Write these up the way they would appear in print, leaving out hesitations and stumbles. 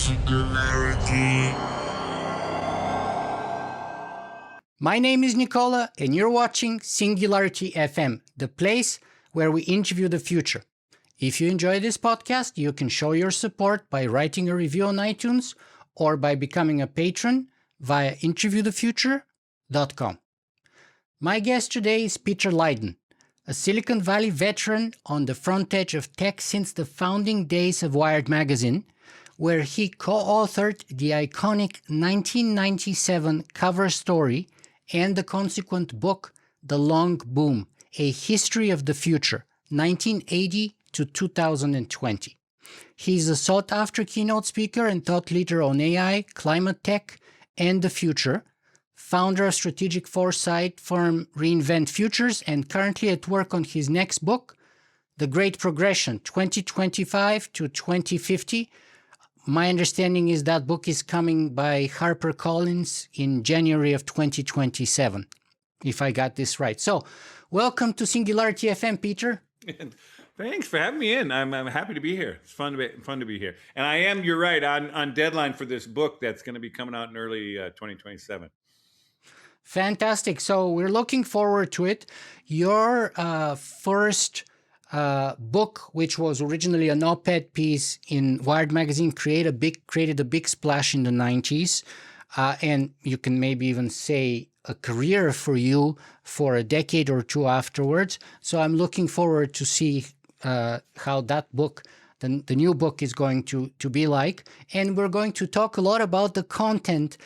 Singularity. My name is Nicola, and you're watching Singularity FM, the place where we interview the future. If you enjoy this podcast, you can show your support by writing a review on iTunes or by becoming a patron via interviewthefuture.com. My guest today is Peter Leyden, a Silicon Valley veteran on the front edge of tech since the founding days of Wired magazine, where he co-authored the iconic 1997 cover story and the consequent book, The Long Boom, A History of the Future, 1980 to 2020. He's a sought-after keynote speaker and thought leader on AI, climate tech, and the future, founder of strategic foresight firm Reinvent Futures, and currently at work on his next book, The Great Progression, 2025 to 2050. My understanding is that book is coming by HarperCollins in January of 2027, if I got this right. So, welcome to Singularity FM, Peter. Thanks for having me in. I'm happy to be here. It's fun to be here. And I am, you're right, on deadline for this book that's going to be coming out in early 2027. Fantastic. So we're looking forward to it. Your first book, which was originally an op-ed piece in Wired magazine, created a big splash in the 90s. And you can maybe even say a career for you for a decade or two afterwards. So I'm looking forward to see how that book, the new book, is going to be like. And we're going to talk a lot about the content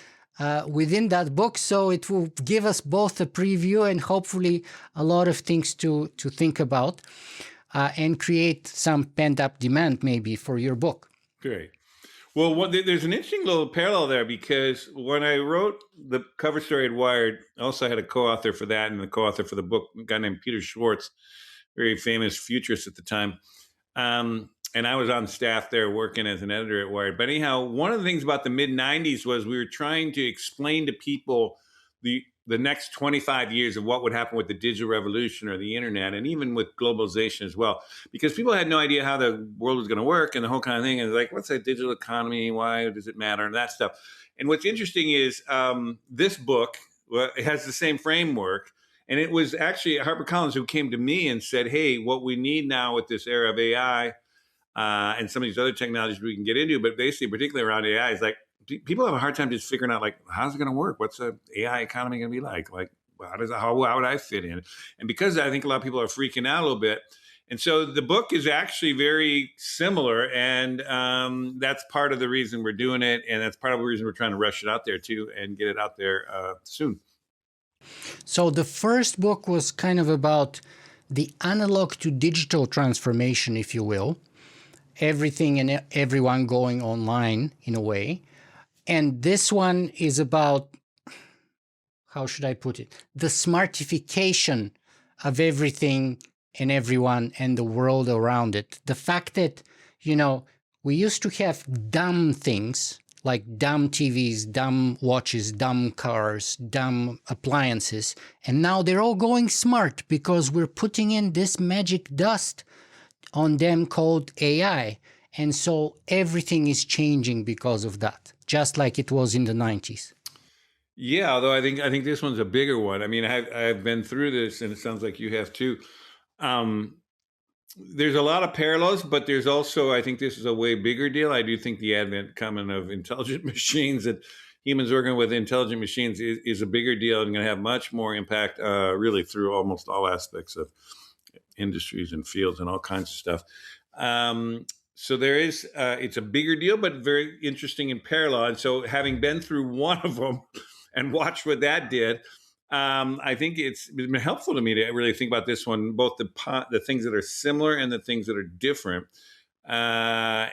within that book, so it will give us both a preview and hopefully a lot of things to think about and create some pent-up demand maybe for your book. Great. Well, there's an interesting little parallel there, because when I wrote the cover story at Wired, I also had a co-author for that and the co-author for the book, a guy named Peter Schwartz, very famous futurist at the time. And I was on staff there working as an editor at Wired. But anyhow, one of the things about the mid-90s was we were trying to explain to people the next 25 years of what would happen with the digital revolution or the internet, and even with globalization as well. Because people had no idea how the world was going to work and the whole kind of thing. And like, what's that digital economy? Why does it matter? And that stuff. And what's interesting is this book, it has the same framework. And it was actually HarperCollins who came to me and said, hey, what we need now with this era of AI and some of these other technologies we can get into, but basically, particularly around AI, is like people have a hard time just figuring out, like, how's it going to work? What's the AI economy going to be like? Like, how would I fit in? And because I think a lot of people are freaking out a little bit. And so the book is actually very similar. And that's part of the reason we're doing it. And that's part of the reason we're trying to rush it out there, too, and get it out there soon. So the first book was kind of about the analog to digital transformation, if you will. Everything and everyone going online in a way. And this one is about, how should I put it? The smartification of everything and everyone and the world around it. The fact that, we used to have dumb things like dumb TVs, dumb watches, dumb cars, dumb appliances. And now they're all going smart because we're putting in this magic dust on them called AI. And so everything is changing because of that, just like it was in the 90s. Yeah, although I think this one's a bigger one. I mean, I've been through this, and it sounds like you have too. There's a lot of parallels, but there's also, I think this is a way bigger deal. I do think the advent coming of intelligent machines, and humans working with intelligent machines is a bigger deal and going to have much more impact really through almost all aspects of industries and fields and all kinds of stuff. So there is, it's a bigger deal, but very interesting in parallel. And so having been through one of them and watched what that did, I think it's been helpful to me to really think about this one, both the things that are similar and the things that are different. But I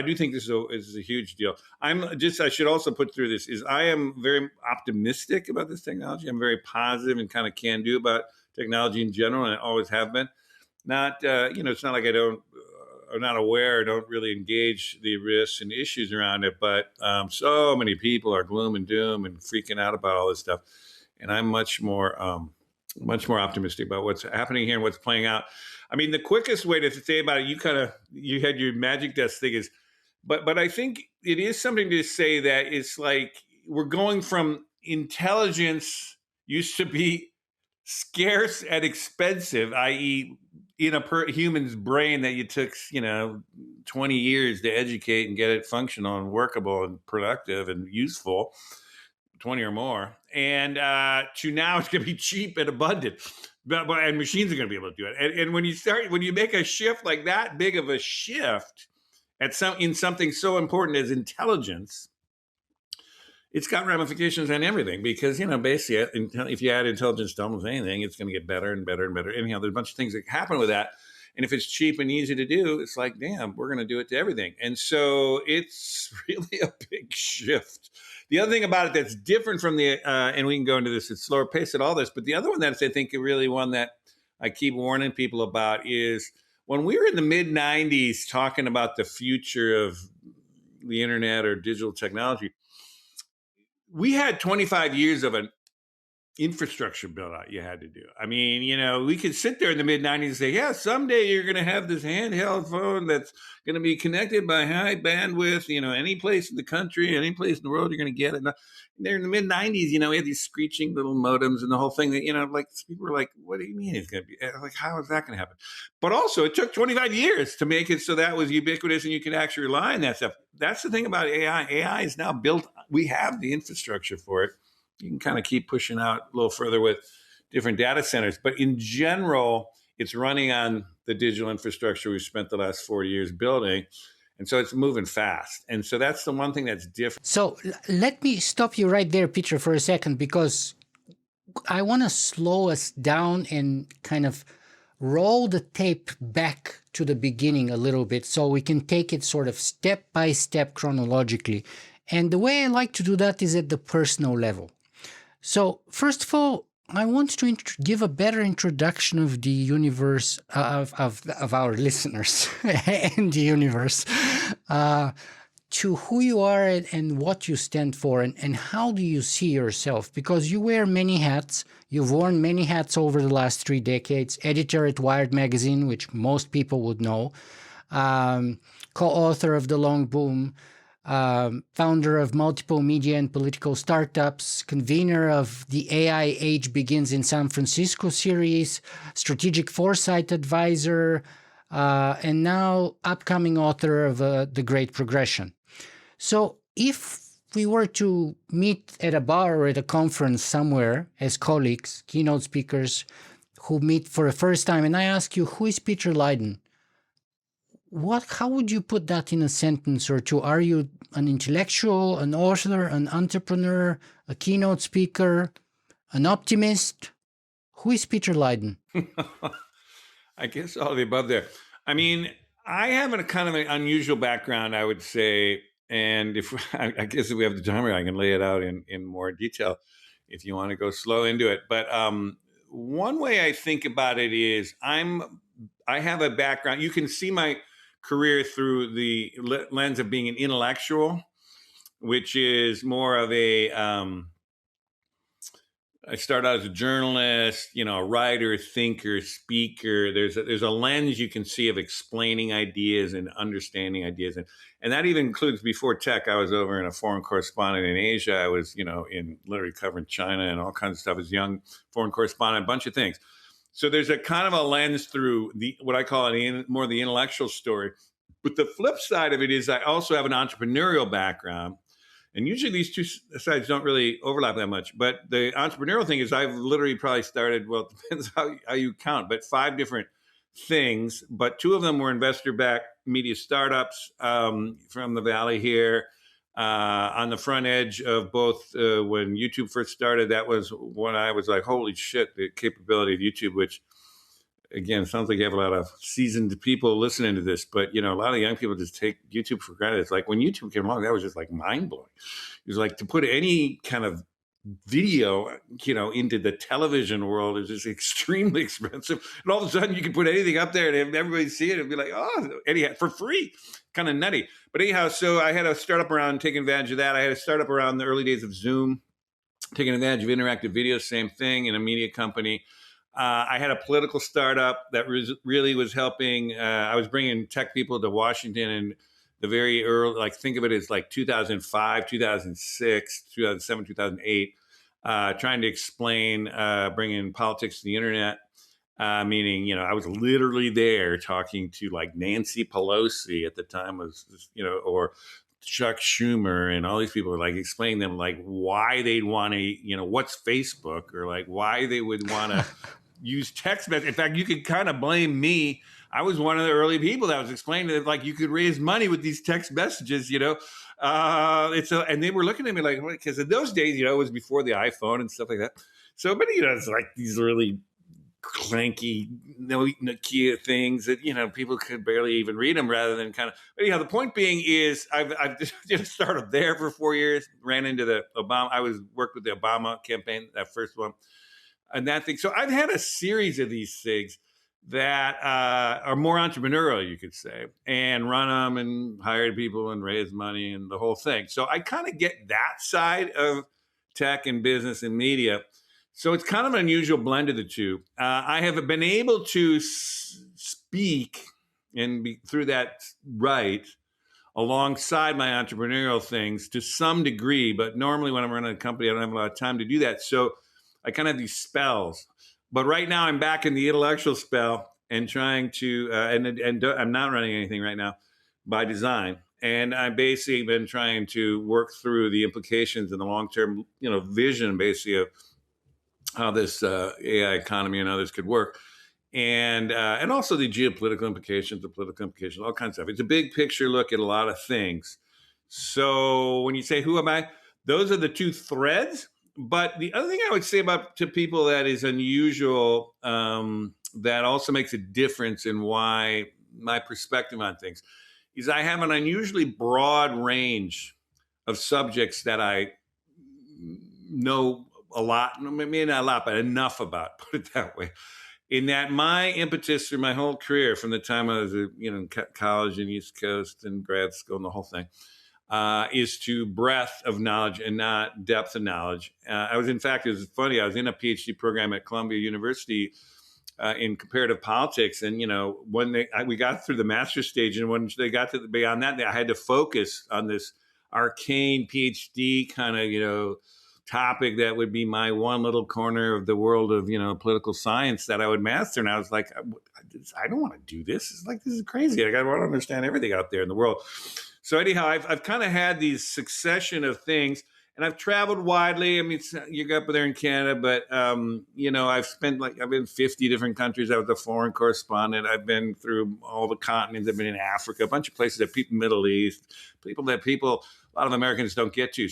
do think this is a huge deal. I should also put through this is I am very optimistic about this technology. I'm very positive and kind of can do about technology in general, and I always have been. Not, it's not like I'm not aware or don't really engage the risks and issues around it, but so many people are gloom and doom and freaking out about all this stuff. And I'm much more optimistic about what's happening here and what's playing out. I mean, the quickest way to say about it, you had your magic dust thing is but I think it is something to say that it's like we're going from intelligence used to be scarce and expensive, i.e., in a human's brain that you took 20 years to educate and get it functional and workable and productive and useful, 20 or more, and to now it's going to be cheap and abundant, and machines are going to be able to do it. And when you make a shift like that big of a shift in something so important as intelligence, it's got ramifications on everything, because basically, if you add intelligence to almost anything, it's going to get better and better and better. Anyhow, there's a bunch of things that happen with that, and if it's cheap and easy to do, it's like, damn, we're going to do it to everything. And so it's really a big shift. The other thing about it that's different from and we can go into this at slower pace at all this, but the other one that's, I think, really one that I keep warning people about is when we were in the mid 90s talking about the future of the internet or digital technology, we had 25 years of an infrastructure build out you had to do. I mean, we could sit there in the mid 90s and say, yeah, someday you're going to have this handheld phone that's going to be connected by high bandwidth, any place in the country, any place in the world, you're going to get it. And there in the mid 90s, we had these screeching little modems and the whole thing that, like people were like, what do you mean it's going to be? Like, how is that going to happen? But also it took 25 years to make it so that was ubiquitous and you could actually rely on that stuff. That's the thing about AI. AI is now built. We have the infrastructure for it. You can kind of keep pushing out a little further with different data centers. But in general, it's running on the digital infrastructure we've spent the last 40 years building. And so it's moving fast. And so that's the one thing that's different. So let me stop you right there, Peter, for a second, because I want to slow us down and kind of roll the tape back to the beginning a little bit so we can take it sort of step by step chronologically. And the way I like to do that is at the personal level. So first of all, I want to give a better introduction of the universe, of our listeners and the universe, to who you are and what you stand for, and how do you see yourself? Because you wear many hats. You've worn many hats over the last 3 decades. Editor at Wired magazine, which most people would know. Co-author of The Long Boom. Founder of multiple media and political startups, convener of the AI Age Begins in San Francisco series, strategic foresight advisor, and now upcoming author of The Great Progression. So if we were to meet at a bar or at a conference somewhere as colleagues, keynote speakers who meet for the first time, and I ask you, who is Peter Leyden? How would you put that in a sentence or two? Are you an intellectual, an author, an entrepreneur, a keynote speaker, an optimist? Who is Peter Leyden? I guess all of the above there. I mean, I have a kind of an unusual background, I would say. And I guess if we have the time, I can lay it out in more detail if you want to go slow into it. But one way I think about it is I have a background. You can see my career through the lens of being an intellectual, which is more of a I started out as a journalist, a writer, thinker, speaker. There's a lens you can see of explaining ideas and understanding ideas, and that even includes before tech. I was over in a foreign correspondent in Asia. I was in literally covering China and all kinds of stuff as a young foreign correspondent, a bunch of things. So there's a kind of a lens through what I call more the intellectual story. But the flip side of it is I also have an entrepreneurial background. And usually these two sides don't really overlap that much. But the entrepreneurial thing is I've literally probably started, well, it depends how you count, but 5 different things. But 2 of them were investor-backed media startups from the Valley here. On the front edge of both when YouTube first started, that was when I was like, holy shit, the capability of YouTube, which again, sounds like you have a lot of seasoned people listening to this, but a lot of young people just take YouTube for granted. It's like when YouTube came along, that was just like mind blowing. It was like to put any kind of video, into the television world is just extremely expensive. And all of a sudden you can put anything up there and everybody see it and be like, oh, anyhow, for free, kind of nutty. But anyhow, so I had a startup around taking advantage of that. I had a startup around the early days of Zoom, taking advantage of interactive video, same thing in a media company. I had a political startup that really was helping. I was bringing tech people to Washington and the very early, like think of it as like 2005, 2006, 2007, 2008, trying to explain bringing politics to the internet. Meaning, I was literally there talking to like Nancy Pelosi at the time was, or Chuck Schumer and all these people, like explaining them like why they'd want to, what's Facebook, or like why they would want to use text message. In fact, you could kind of blame me. I was one of the early people that was explaining that like you could raise money with these text messages, and they were looking at me like, because in those days, it was before the iPhone and stuff like that. So, but it's like these really clanky Nokia things that people could barely even read them, rather than kind of. But the point being is I've just started there for 4 years, ran into the Obama. I worked with the Obama campaign, that first one, and that thing. So I've had a series of these things that are more entrepreneurial, you could say, and run them and hired people and raise money and the whole thing. So I kind of get that side of tech and business and media. So it's kind of an unusual blend of the two. I have been able to speak and through that write alongside my entrepreneurial things to some degree, but normally when I'm running a company, I don't have a lot of time to do that. So I kind of have these spells. But right now I'm back in the intellectual spell and trying to, and I'm not running anything right now by design. And I've basically been trying to work through the implications and the long-term, vision basically of how this AI economy and others could work, and also the geopolitical implications, the political implications, all kinds of stuff. It's a big picture look at a lot of things. So when you say who am I, those are the two threads. But the other thing I would say to people that is unusual, that also makes a difference in why my perspective on things, is I have an unusually broad range of subjects that I know a lot, maybe not a lot, but enough about, put it that way. In that my impetus through my whole career, from the time I was in college in East Coast and grad school and the whole thing, is to breadth of knowledge and not depth of knowledge. I was, in fact, it was funny, I was in a PhD program at Columbia University in comparative politics. And, when we got through the master's stage, and when they got to beyond that, I had to focus on this arcane PhD kind of, topic that would be my one little corner of the world of, political science that I would master. And I was like, I don't want to do this. It's like, this is crazy. I want to understand everything out there in the world. So anyhow, I've kind of had these succession of things, and I've traveled widely. I mean, you got up there in Canada, but, I've been in 50 different countries. I was a foreign correspondent. I've been through all the continents. I've been in Africa, a bunch of places that people, Middle East, a lot of Americans don't get to.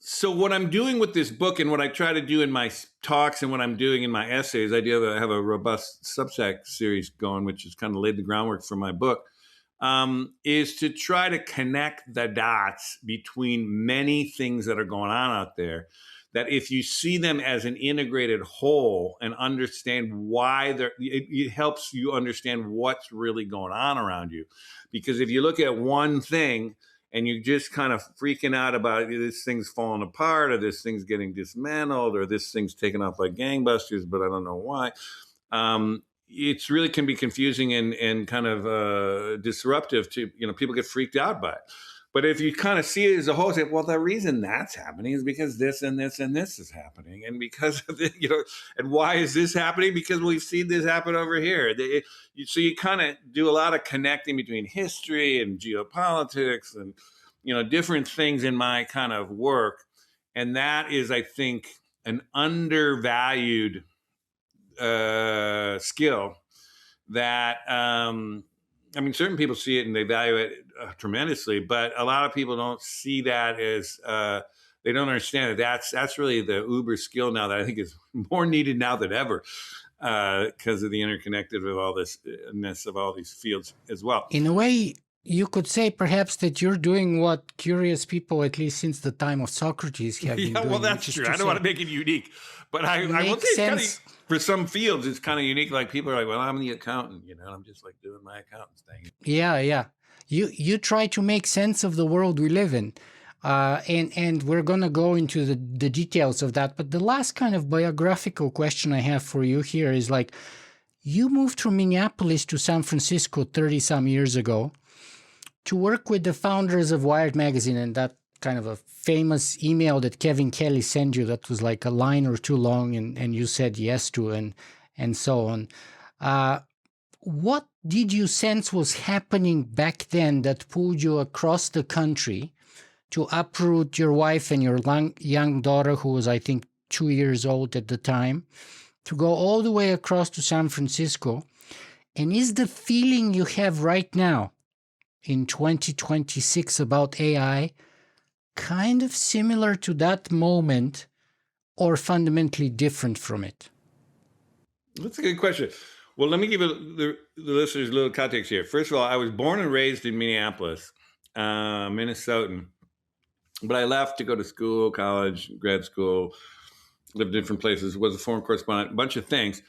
So what I'm doing with this book, and what I try to do in my talks and what I'm doing in my essays, I have a robust Substack series going, which has kind of laid the groundwork for my book, is to try to connect the dots between many things that are going on out there, that if you see them as an integrated whole and understand why it helps you understand what's really going on around you. Because if you look at one thing, and you're just kind of freaking out about this thing's falling apart, or this thing's getting dismantled, or this thing's taken off like gangbusters, but I don't know why. It's really can be confusing and kind of disruptive to, people get freaked out by it. But if you kind of see it as a whole, say, well, the reason that's happening is because this and this and this is happening. And because of it, and why is this happening? Because we've seen this happen over here. So you kind of do a lot of connecting between history and geopolitics and, different things in my kind of work. And that is, I think, an undervalued skill that, certain people see it and they value it tremendously, but a lot of people don't see that as, they don't understand that that's really the uber skill now that I think is more needed now than ever, because of the interconnected of all this of all these fields as well. In a way, you could say perhaps that you're doing what curious people, at least since the time of Socrates, have been doing. Well, that's true. I don't want to make it unique, but I will say it's kind of, for some fields, it's kind of unique. Like people are like, well, I'm the accountant, I'm just like doing my accountant's thing. Yeah. You try to make sense of the world we live in. And we're going to go into the details of that. But the last kind of biographical question I have for you here is like, You moved from Minneapolis to San Francisco 30 some years ago to work with the founders of Wired Magazine, and that kind of a famous email that Kevin Kelly sent you that was like a line or two long, and you said yes to, and so on. What did you sense was happening back then that pulled you across the country to uproot your wife and your young daughter, who was, I think, 2 years old at the time, to go all the way across to San Francisco? And is the feeling you have right now in 2026 about AI kind of similar to that moment or fundamentally different from it? That's a good question. Well, let me give the listeners a little context here. First of all, I was born and raised in Minneapolis, Minnesotan, but I left to go to school, college, grad school, lived in different places, was a foreign correspondent, a bunch of things.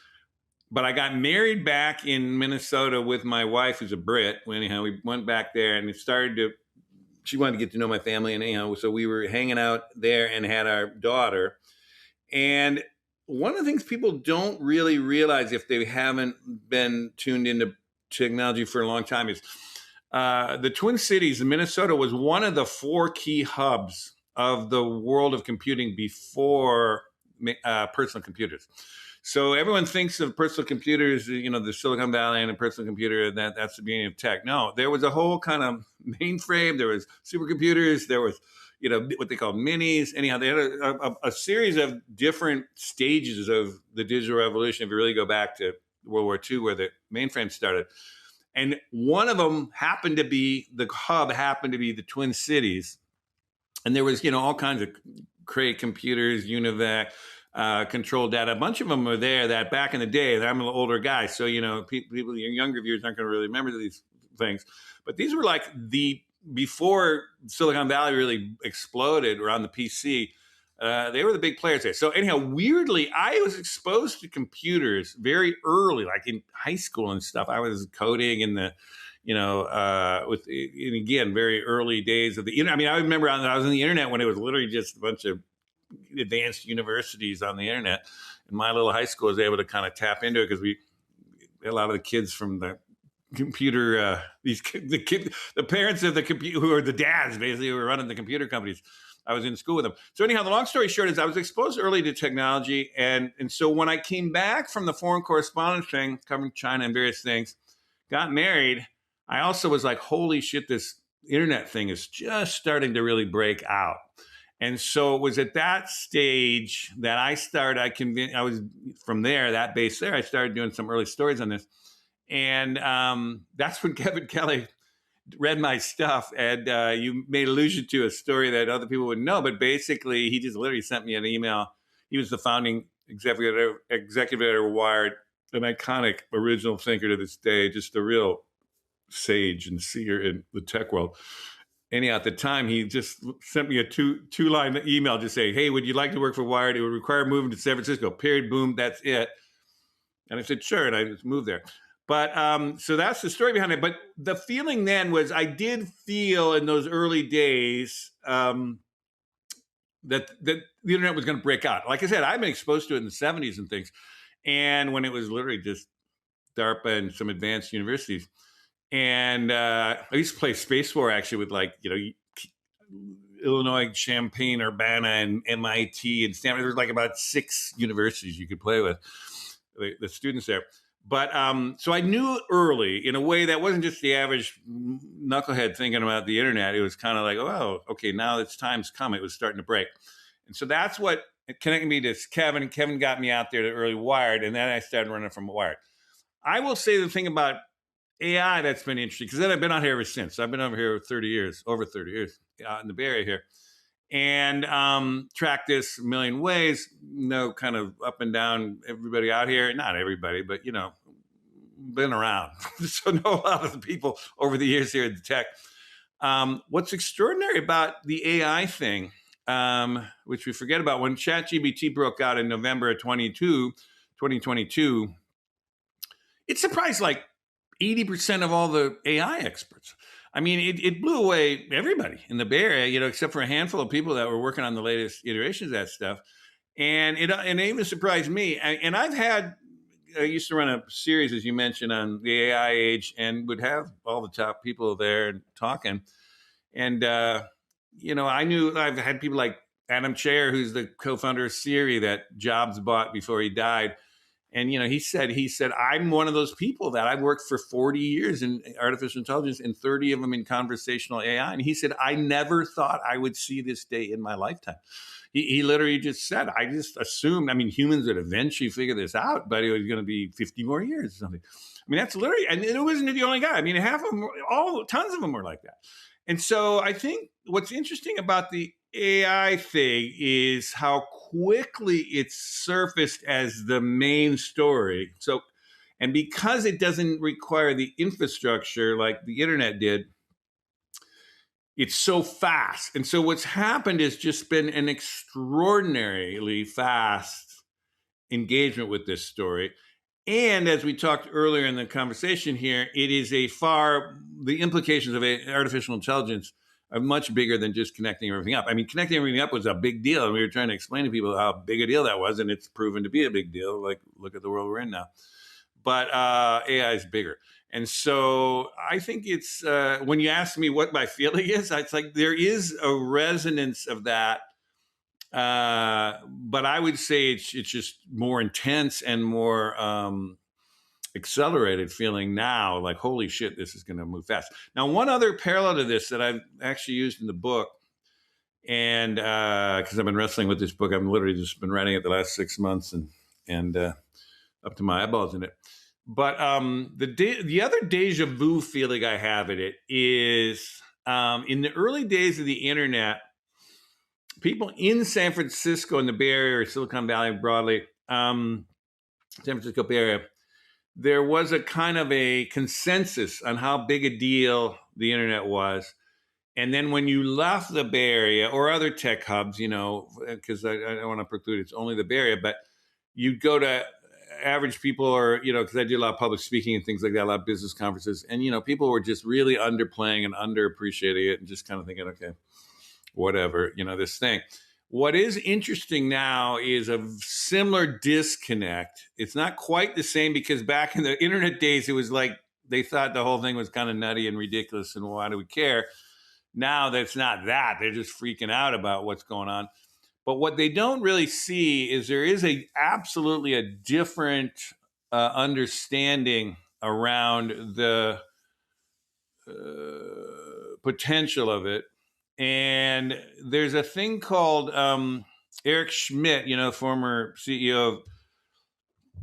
But I got married back in Minnesota with my wife, who's a Brit. Anyhow, we went back there and she wanted to get to know my family. And anyhow, so we were hanging out there and had our daughter. And one of the things people don't really realize if they haven't been tuned into technology for a long time is the Twin Cities, Minnesota, was one of the 4 key hubs of the world of computing before personal computers. So everyone thinks of personal computers, the Silicon Valley and a personal computer, that's the beginning of tech. No, there was a whole kind of mainframe. There was supercomputers. There was, what they call minis. Anyhow, they had a series of different stages of the digital revolution. If you really go back to World War II, where the mainframe started. And one of them the hub happened to be the Twin Cities. And there was, all kinds of Cray computers, UNIVAC, control data. A bunch of them were there that back in the day, I'm an older guy. So, people, your younger viewers aren't going to really remember these things. But these were like before Silicon Valley really exploded around the PC, they were the big players there. So anyhow, weirdly, I was exposed to computers very early, like in high school and stuff. I was coding in the, and again, very early days of the internet. I mean, I remember I was on the internet when it was literally just a bunch of advanced universities on the internet. And my little high school was able to kind of tap into it because a lot of the kids from the computer, the parents of the computer, who are the dads, basically, who were running the computer companies. I was in school with them. So anyhow, the long story short is I was exposed early to technology. And so when I came back from the foreign correspondence thing, covering China and various things, got married, I also was like, holy shit, this internet thing is just starting to really break out. And so it was at that stage that I was from there, that base there, I started doing some early stories on this. And that's when Kevin Kelly read my stuff, and you made allusion to a story that other people wouldn't know, but basically he just literally sent me an email. He was the founding executive editor of Wired, an iconic original thinker to this day, just a real sage and seer in the tech world. Anyhow, at the time, he just sent me a two-line email just saying, hey, would you like to work for Wired? It would require moving to San Francisco, period, boom, that's it. And I said, sure, and I just moved there. But so that's the story behind it. But the feeling then was I did feel in those early days that the internet was going to break out. Like I said, I've been exposed to it in the 70s and things. And when it was literally just DARPA and some advanced universities. And I used to play Space War actually with Illinois, Champaign, Urbana, and MIT and Stanford. There was like about 6 universities you could play with, the students there. But so I knew early in a way that wasn't just the average knucklehead thinking about the internet. It was kind of like, oh, okay, now it's time's come. It was starting to break. And so that's what connected me to Kevin. Kevin got me out there to early Wired, and then I started running from Wired. I will say the thing about AI that's been interesting, because then I've been out here ever since. I've been over here over 30 years out in the Bay Area here. And track this a million ways, kind of up and down everybody out here. Not everybody, but, been around. So know a lot of the people over the years here at the tech. What's extraordinary about the AI thing, which we forget about, when ChatGPT broke out in November of 2022, it surprised like 80% of all the AI experts. I mean, it blew away everybody in the Bay Area, except for a handful of people that were working on the latest iterations of that stuff. And it even surprised me. And I've had I used to run a series, as you mentioned, on the AI age, and would have all the top people there and talking. And I knew I've had people like Adam Chair, who's the co-founder of Siri that Jobs bought before he died. And he said, I'm one of those people that I've worked for 40 years in artificial intelligence and 30 of them in conversational AI. And he said, I never thought I would see this day in my lifetime. He literally just said, I just assumed, humans would eventually figure this out, but it was going to be 50 more years or something. That's literally, and it wasn't the only guy. Half of them, tons of them were like that. And so I think what's interesting about the AI thing is how quickly it's surfaced as the main story. So, and because it doesn't require the infrastructure like the internet did, it's so fast. And so what's happened has just been an extraordinarily fast engagement with this story. And as we talked earlier in the conversation here, it is the implications of artificial intelligence are much bigger than just connecting everything up. Connecting everything up was a big deal. And we were trying to explain to people how big a deal that was. And it's proven to be a big deal. Like, look at the world we're in now. But AI is bigger. And so I think it's, when you ask me what my feeling is, it's like there is a resonance of that. But I would say it's just more intense and more accelerated feeling now, like, holy shit, this is going to move fast. Now, one other parallel to this that I've actually used in the book, and because I've been wrestling with this book, I've literally just been writing it the last 6 months and up to my eyeballs in it. But the other deja vu feeling I have in it is in the early days of the internet, people in San Francisco, in the Bay Area or Silicon Valley broadly, San Francisco Bay Area, there was a kind of a consensus on how big a deal the internet was. And then when you left the Bay Area or other tech hubs, because I don't want to preclude it's only the Bay Area, but you'd go to average people or, because I do a lot of public speaking and things like that, a lot of business conferences. And, people were just really underplaying and underappreciating it and just kind of thinking, okay, whatever, this thing. What is interesting now is a similar disconnect. It's not quite the same because back in the internet days, it was like they thought the whole thing was kind of nutty and ridiculous and why do we care? Now that's not that. They're just freaking out about what's going on. But what they don't really see is there is absolutely a different understanding around the potential of it. And there's a thing called Eric Schmidt, former CEO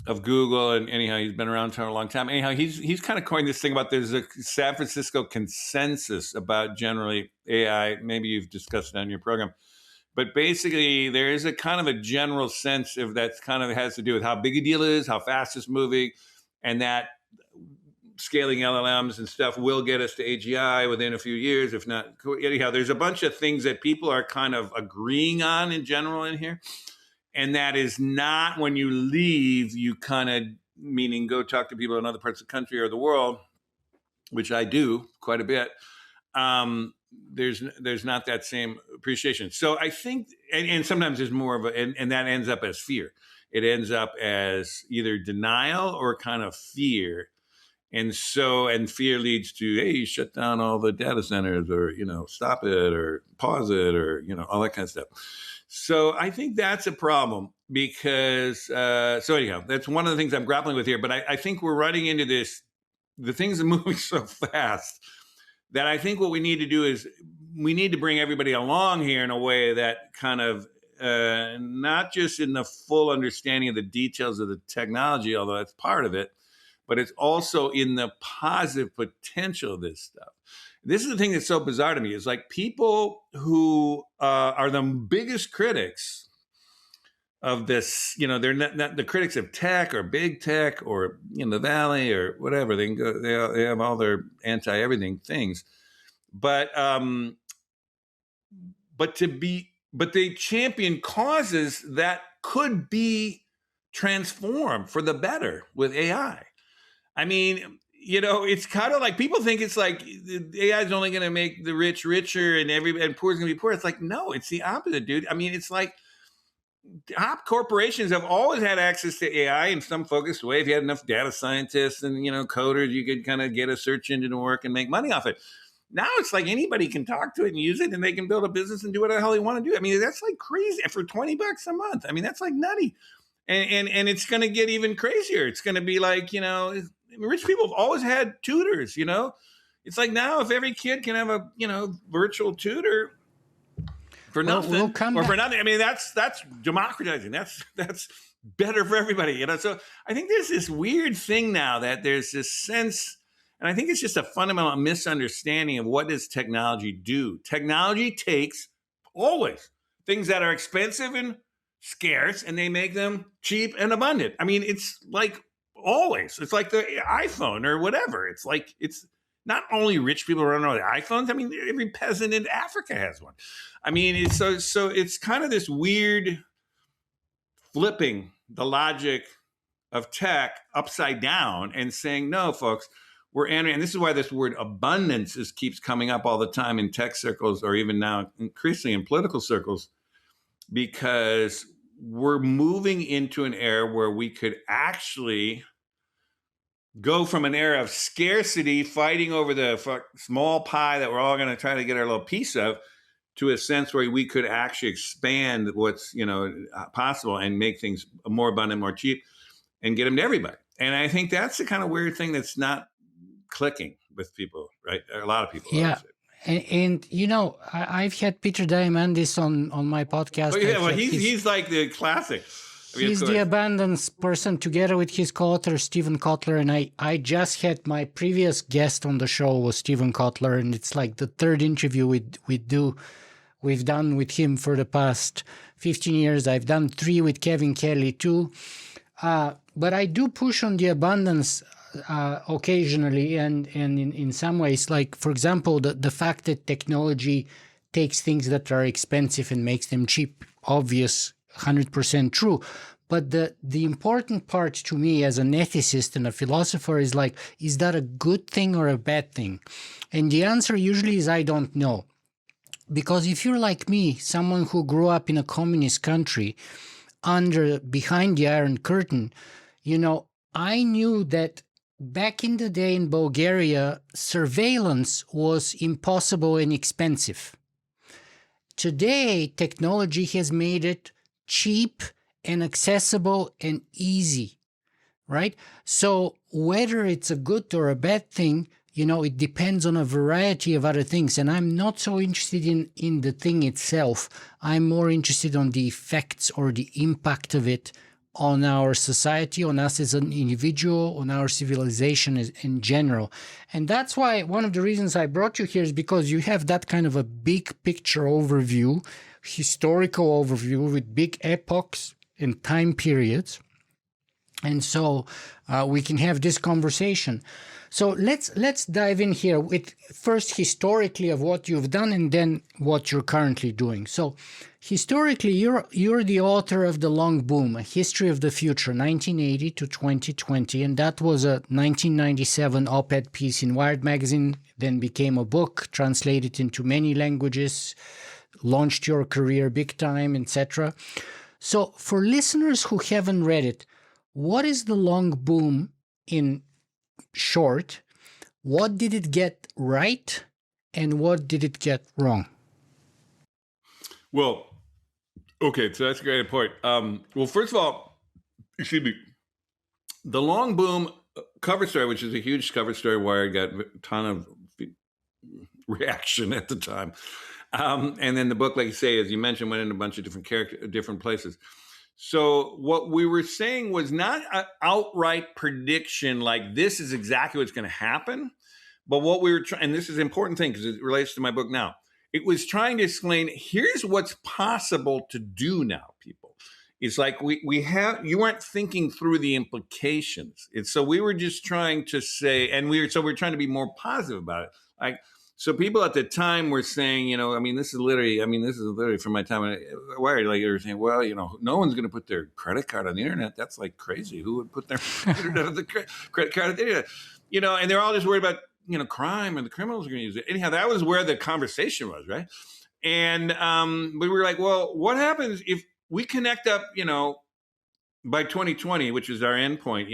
of Google, and anyhow, he's been around for a long time. Anyhow, he's kind of coined this thing about there's a San Francisco consensus about generally AI. Maybe you've discussed it on your program, but basically there is a kind of a general sense of that kind of has to do with how big a deal it is, how fast it's moving, and that scaling LLMs and stuff will get us to AGI within a few years, if not. Anyhow, there's a bunch of things that people are kind of agreeing on in general in here. And that is not when you leave, you kind of, meaning go talk to people in other parts of the country or the world, which I do quite a bit. There's not that same appreciation. So I think, and sometimes there's more of and that ends up as fear. It ends up as either denial or kind of fear. And fear leads to, hey, shut down all the data centers or, stop it or pause it or, all that kind of stuff. So I think that's a problem because, anyhow, that's one of the things I'm grappling with here. But I think we're running into this, the things are moving so fast that I think what we need to do is we need to bring everybody along here in a way that kind of, not just in the full understanding of the details of the technology, although that's part of it, but it's also in the positive potential of this stuff. This is the thing that's so bizarre to me is like people who are the biggest critics of this, they're not the critics of tech or big tech or the Valley or whatever. They can go, they have all their anti-everything things, but they champion causes that could be transformed for the better with AI. It's kind of like people think it's like AI is only going to make the rich richer and poor is going to be poor. It's like, no, it's the opposite, dude. It's like top corporations have always had access to AI in some focused way. If you had enough data scientists and coders, you could kind of get a search engine to work and make money off it. Now it's like anybody can talk to it and use it, and they can build a business and do whatever the hell they want to do. I mean, that's like crazy. And for $20 a month, I mean, that's like nutty. And it's going to get even crazier. It's going to be like, rich people have always had tutors. It's like now if every kid can have a virtual tutor for nothing or for nothing. I mean, that's democratizing. That's better for everybody. So I think there's this weird thing now that there's this sense. And I think it's just a fundamental misunderstanding of what does technology do. Technology takes always things that are expensive and scarce, and they make them cheap and abundant. I mean, it's like always. It's like the iPhone or whatever. It's like it's not only rich people run around with iPhones. I mean, every peasant in Africa has one. I mean, it's so it's kind of this weird flipping the logic of tech upside down and saying, no, folks, we're entering, and this is why this word abundance keeps coming up all the time in tech circles, or even now increasingly in political circles, because we're moving into an era where we could actually go from an era of scarcity, fighting over the small pie that we're all going to try to get our little piece of, to a sense where we could actually expand what's possible and make things more abundant, more cheap, and get them to everybody. And I think that's the kind of weird thing that's not clicking with people, right? A lot of people. Yeah. And I've had Peter Diamandis on my podcast. Oh, yeah, well, he's like the classic. He's the abundance person, together with his co-author Stephen Kotler, and I just had my previous guest on the show was Stephen Kotler, and it's like the third interview we've done with him for the past 15 years. I've done 3 with Kevin Kelly too, but I do push on the abundance occasionally, and in some ways, like for example, the fact that technology takes things that are expensive and makes them cheap, obvious, 100% true. But the important part to me as an ethicist and a philosopher is like, is that a good thing or a bad thing? And the answer usually is I don't know. Because if you're like me, someone who grew up in a communist country behind the Iron Curtain, I knew that back in the day in Bulgaria, surveillance was impossible and expensive. Today, technology has made it cheap and accessible and easy, right? So whether it's a good or a bad thing, it depends on a variety of other things. And I'm not so interested in the thing itself. I'm more interested on the effects or the impact of it on our society, on us as an individual, on our civilization in general. And that's why one of the reasons I brought you here is because you have that kind of a big picture overview, historical overview with big epochs and time periods. And so we can have this conversation. So let's dive in here with first historically of what you've done and then what you're currently doing. So historically, you're the author of The Long Boom, A History of the Future, 1980 to 2020, and that was a 1997 op-ed piece in Wired magazine, then became a book, translated into many languages, launched your career big time, etc. So for listeners who haven't read it, what is The Long Boom in short? What did it get right and what did it get wrong? Well, okay, so that's a great point. Well, first of all, excuse me, The Long Boom cover story, which is a huge cover story, Wired got a ton of reaction at the time. And then the book, like you say, as you mentioned, went in a bunch of different places. So what we were saying was not an outright prediction like this is exactly what's going to happen. But what we were trying, and this is an important thing because it relates to my book now, it was trying to explain, here's what's possible to do now, people. It's like you weren't thinking through the implications. So we were just trying to say, and we're trying to be more positive about it. Like, so people at the time were saying, this is literally from my time at Wired, like they were saying, well, no one's going to put their credit card on the internet. That's like crazy. Who would put their credit card on the internet? And they're all just worried about, crime and the criminals are going to use it. Anyhow, that was where the conversation was, right? And we were like, well, what happens if we connect up, by 2020, which is our endpoint,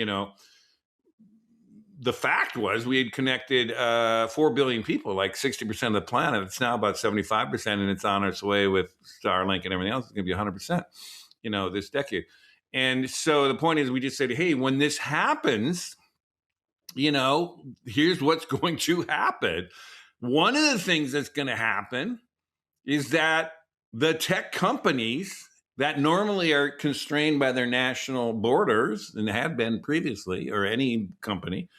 the fact was we had connected 4 billion people, like 60% of the planet. It's now about 75%, and it's on its way with Starlink and everything else. It's going to be 100%, this decade. And so the point is, we just said, hey, when this happens, here's what's going to happen. One of the things that's going to happen is that the tech companies that normally are constrained by their national borders and have been previously, or any company,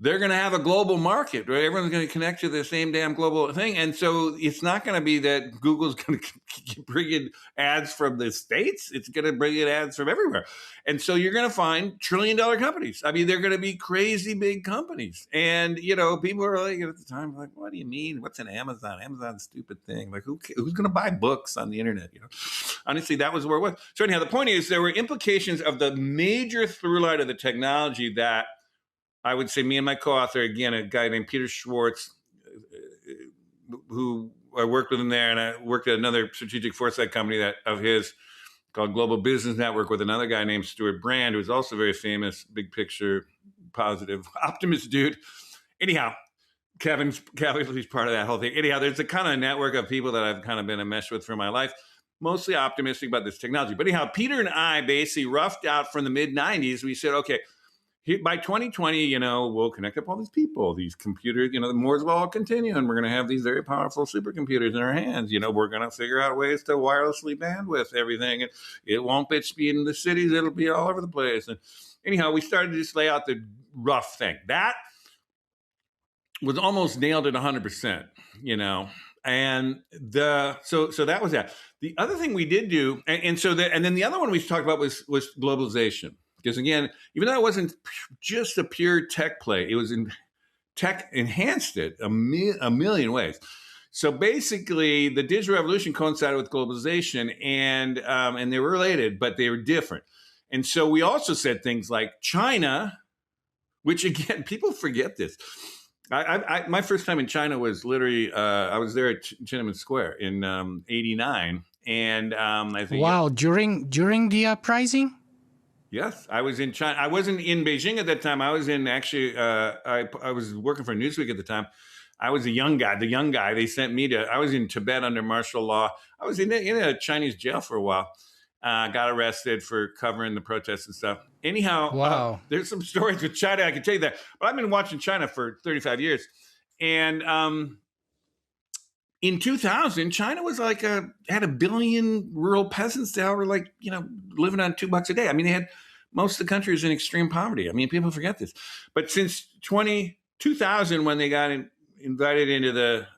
they're going to have a global market, right? Everyone's going to connect to the same damn global thing. And so it's not going to be that Google's going to bring in ads from the States. It's going to bring in ads from everywhere. And so you're going to find $1 trillion companies. I mean, they're going to be crazy big companies. And, people are like, at the time, like, what do you mean? What's an Amazon? Amazon's a stupid thing. Like, who's going to buy books on the internet? Honestly, that was where it was. So anyhow, the point is, there were implications of the major through line of the technology that I would say me and my co-author, again, a guy named Peter Schwartz, who I worked with him there, and I worked at another strategic foresight company of his called Global Business Network with another guy named Stuart Brand, who's also very famous, big picture, positive, optimist dude. Anyhow, Kevin's part of that whole thing. Anyhow, there's a kind of network of people that I've kind of been enmeshed with for my life, mostly optimistic about this technology. But anyhow, Peter and I basically roughed out from the mid-90s. We said, okay, by 2020, we'll connect up all these people, these computers, the Moore's Law will continue, and we're going to have these very powerful supercomputers in our hands. We're going to figure out ways to wirelessly bandwidth everything. And it won't just be in the cities. It'll be all over the place. And anyhow, we started to just lay out the rough thing. That was almost nailed at 100%, and so that was that. The other thing we did do, and then the other one we talked about was globalization. Because again, even though it wasn't just a pure tech play, it was tech enhanced it a million ways. So basically, the digital revolution coincided with globalization, and they were related, but they were different. And so we also said things like China, which again, people forget this. My first time in China was literally I was there at Tiananmen Square in '89, and I think during the uprising. Yes, I was in China. I wasn't in Beijing at that time. I was in actually. I was working for Newsweek at the time. I was a young guy. The young guy they sent me to. I was in Tibet under martial law. I was in a Chinese jail for a while. Got arrested for covering the protests and stuff. Anyhow, wow. There's some stories with China. I can tell you that. But I've been watching China for 35 years, and in 2000, China was like had 1 billion rural peasants that were like living on $2 a day. I mean, they had most of the country was in extreme poverty. I mean, people forget this. But since 2000, when they got invited into the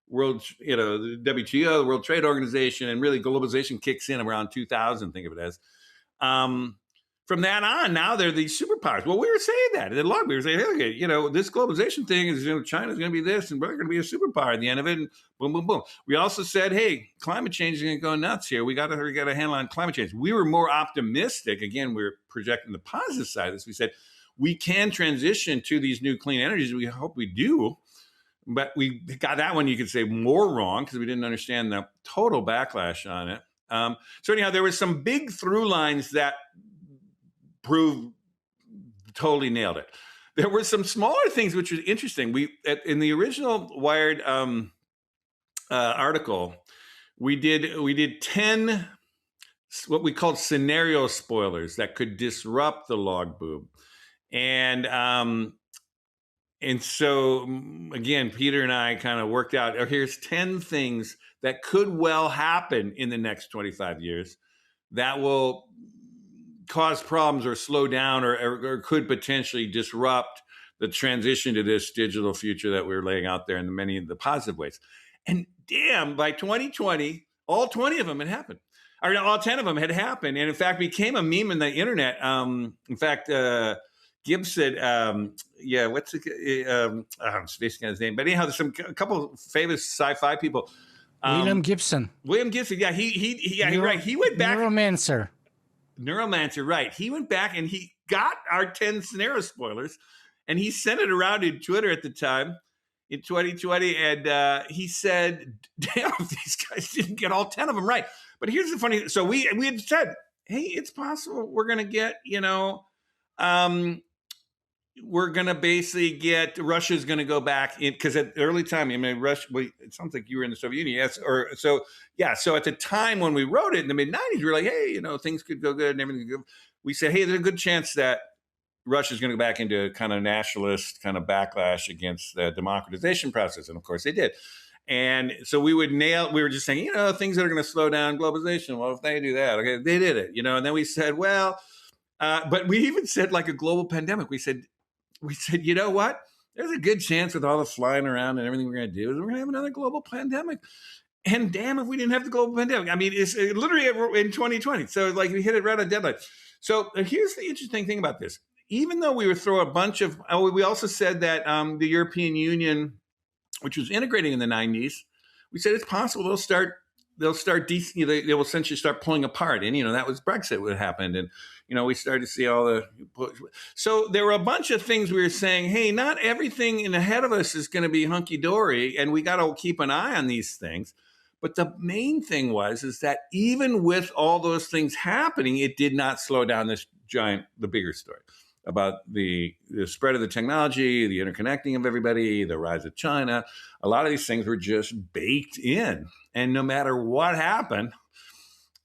world, the WTO, the World Trade Organization, and really globalization kicks in around 2000. Think of it as. From that on, now they're these superpowers. Well, we were saying that in the log. We were saying, hey, this globalization thing is, China's going to be this, and we're going to be a superpower at the end of it. And boom, boom, boom. We also said, hey, climate change is going to go nuts here. We got a handle on climate change. We were more optimistic. Again, we were projecting the positive side of this. We said we can transition to these new clean energies. We hope we do. But we got that one, you could say, more wrong because we didn't understand the total backlash on it. So anyhow, there were some big through lines that proved totally nailed it. There were some smaller things which was interesting. In the original Wired article, we did 10 what we called scenario spoilers that could disrupt the log boom, and so again, Peter and I kind of worked out. Here's 10 things that could well happen in the next 25 years that will cause problems or slow down or could potentially disrupt the transition to this digital future that we're laying out there in many of the positive ways. And damn, by 2020, all 20 of them had happened. Or all 10 of them had happened. And in fact, became a meme in the internet. In fact, Gibson, what's I'm spacing on his name. But anyhow, there's a couple famous sci-fi people. William Gibson. Yeah, right. He went back. Neuromancer, right. He went back and he got our 10 scenario spoilers and he sent it around in Twitter at the time in 2020. And he said, damn, these guys didn't get all 10 of them right. But here's the funny. So we had said, hey, it's possible we're going to get, we're going to basically get Russia's going to go back in, because at the early time, I mean, Russia. Well, it sounds like you were in the Soviet Union, yes, or so. Yeah, so at the time when we wrote it in the mid '90s, we were like, hey, things could go good and everything could go. We said, hey, there's a good chance that Russia's going to go back into a kind of nationalist kind of backlash against the democratization process, and of course they did. And so we were just saying, things that are going to slow down globalization. Well, if they do that, okay, they did it, and then we said, well, but we even said like a global pandemic. We said, you know what? There's a good chance with all the flying around and everything we're going to do is we're going to have another global pandemic. And damn, if we didn't have the global pandemic. I mean, it's literally in 2020. So like we hit it right on deadline. So here's the interesting thing about this. Even though we would throw a bunch of, we also said that the European Union, which was integrating in the 90s, we said it's possible they will essentially start pulling apart. And, that was Brexit would happen. And, we started to see all the, so there were a bunch of things we were saying, hey, not everything in ahead of us is going to be hunky dory. And we got to keep an eye on these things. But the main thing is that even with all those things happening, it did not slow down the bigger story about the spread of the technology, the interconnecting of everybody, the rise of China. A lot of these things were just baked in. And no matter what happened,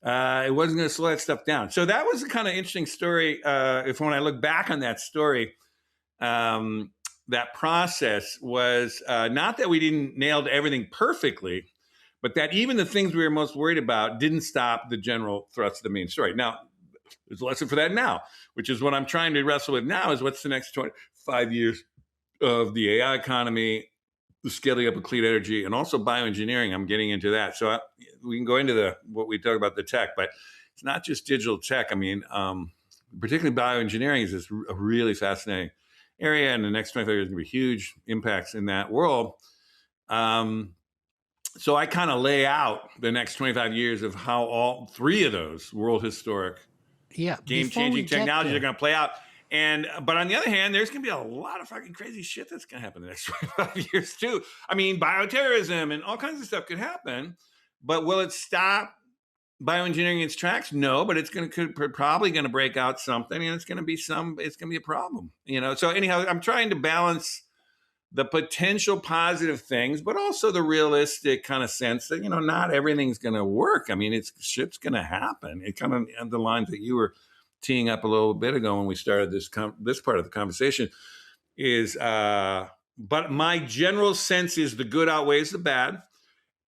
it wasn't going to slow that stuff down. So that was a kind of interesting story. When I look back on that story, that process was not that we didn't nail everything perfectly, but that even the things we were most worried about didn't stop the general thrust of the main story. Now, there's a lesson for that now, which is what I'm trying to wrestle with now is what's the next 25 years of the AI economy, the scaling up of clean energy, and also bioengineering. I'm getting into that. So we can go into what we talk about the tech, but it's not just digital tech. I mean, particularly bioengineering is a really fascinating area. And the next 25 years is going to be huge impacts in that world. So I kind of lay out the next 25 years of how all three of those world historic game-changing technologies are going to play out. But on the other hand, there's going to be a lot of fucking crazy shit that's going to happen in the next 25 years too. I mean, bioterrorism and all kinds of stuff could happen, but will it stop bioengineering its tracks? No, but it's probably going to break out something, and it's going to be a problem, So anyhow, I'm trying to balance the potential positive things, but also the realistic kind of sense that, not everything's going to work. I mean, shit's going to happen. It kind of underlines that you were teeing up a little bit ago when we started this part of the conversation is, but my general sense is the good outweighs the bad.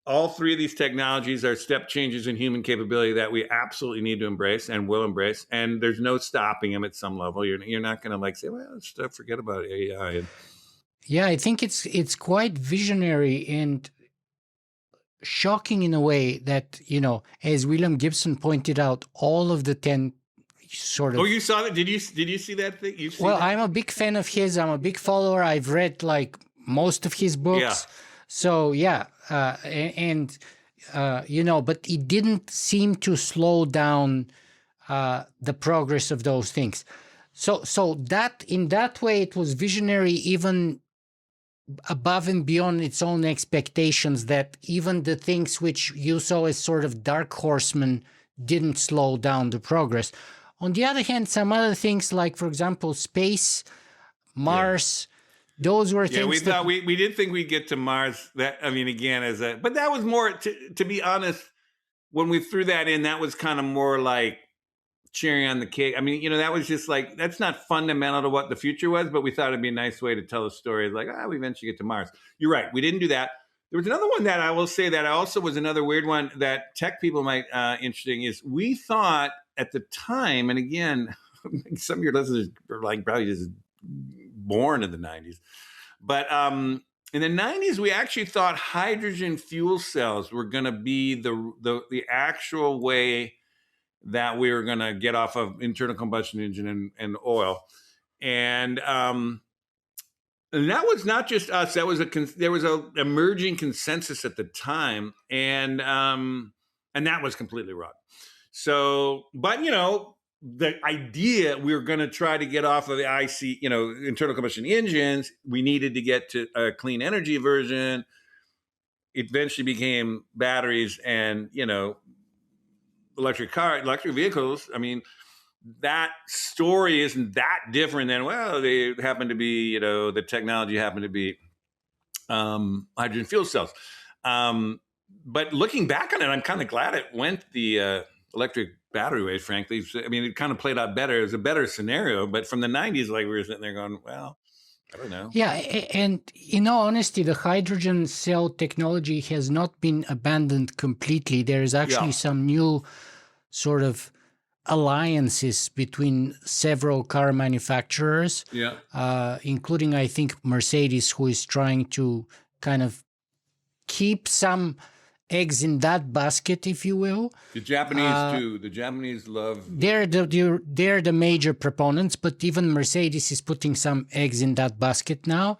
All three of these technologies are step changes in human capability that we absolutely need to embrace and will embrace. And there's no stopping them at some level. You're not going to say, well, let's forget about AI. Yeah, I think it's quite visionary and shocking in a way that, as William Gibson pointed out, all of the 10 sort of... Oh, you saw that? Did you see that thing? Well, I'm a big fan of his. I'm a big follower. I've read most of his books. Yeah. So yeah, but it didn't seem to slow down the progress of those things. So that in that way, it was visionary, even above and beyond its own expectations, that even the things which you saw as sort of dark horsemen didn't slow down the progress. On the other hand, some other things like, for example, space, Mars, those were things. We did think we'd get to Mars. But that was more, to be honest, when we threw that in, that was kind of more like cherry on the cake. I mean, that was just like, that's not fundamental to what the future was, but we thought it'd be a nice way to tell a story. Like, we eventually get to Mars. You're right. We didn't do that. There was another one that I will say that also was another weird one that tech people might interesting is we thought at the time, and again, some of your listeners are probably just born in the 90s, but in the 90s, we actually thought hydrogen fuel cells were going to be the actual way that we were going to get off of internal combustion engine and oil. And that was not just us. There was a emerging consensus at the time. And that was completely wrong. So, but, the idea we were going to try to get off of the IC, internal combustion engines, we needed to get to a clean energy version. It eventually became batteries and, electric vehicles, I mean, that story isn't that different than, well, they happen to be, the technology happened to be hydrogen fuel cells. But looking back on it, I'm kind of glad it went the electric battery way, frankly. I mean, it kind of played out better. It was a better scenario. But from the 90s, like, we were sitting there going, well, I don't know. Yeah, and in all honesty, the hydrogen cell technology has not been abandoned completely. There is actually some new sort of alliances between several car manufacturers, including, I think, Mercedes, who is trying to kind of keep some eggs in that basket, if you will. The Japanese too. The Japanese love. They're the major proponents, but even Mercedes is putting some eggs in that basket now,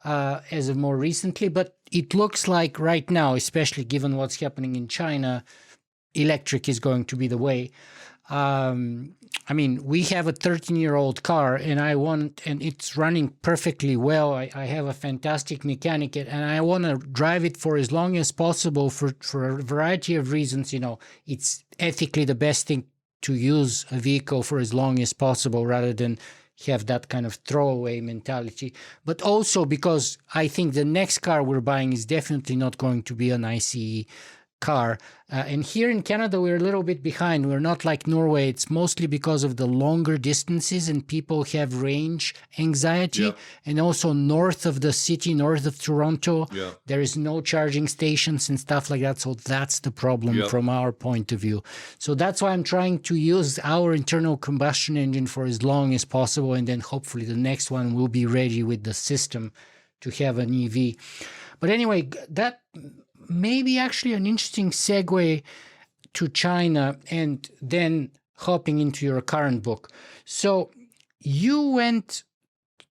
as of more recently. But it looks like right now, especially given what's happening in China, electric is going to be the way. I mean, we have a 13-year-old car, and it's running perfectly well. I have a fantastic mechanic, and I want to drive it for as long as possible for a variety of reasons. It's ethically the best thing to use a vehicle for as long as possible rather than have that kind of throwaway mentality. But also because I think the next car we're buying is definitely not going to be an ICE car. And here in Canada, we're a little bit behind. We're not like Norway. It's mostly because of the longer distances and people have range anxiety. And also north of the city, north of Toronto, there is no charging stations and stuff like that. So that's the problem from our point of view. So that's why I'm trying to use our internal combustion engine for as long as possible. And then hopefully the next one will be ready with the system to have an EV. But anyway, that maybe actually an interesting segue to China and then hopping into your current book. So you went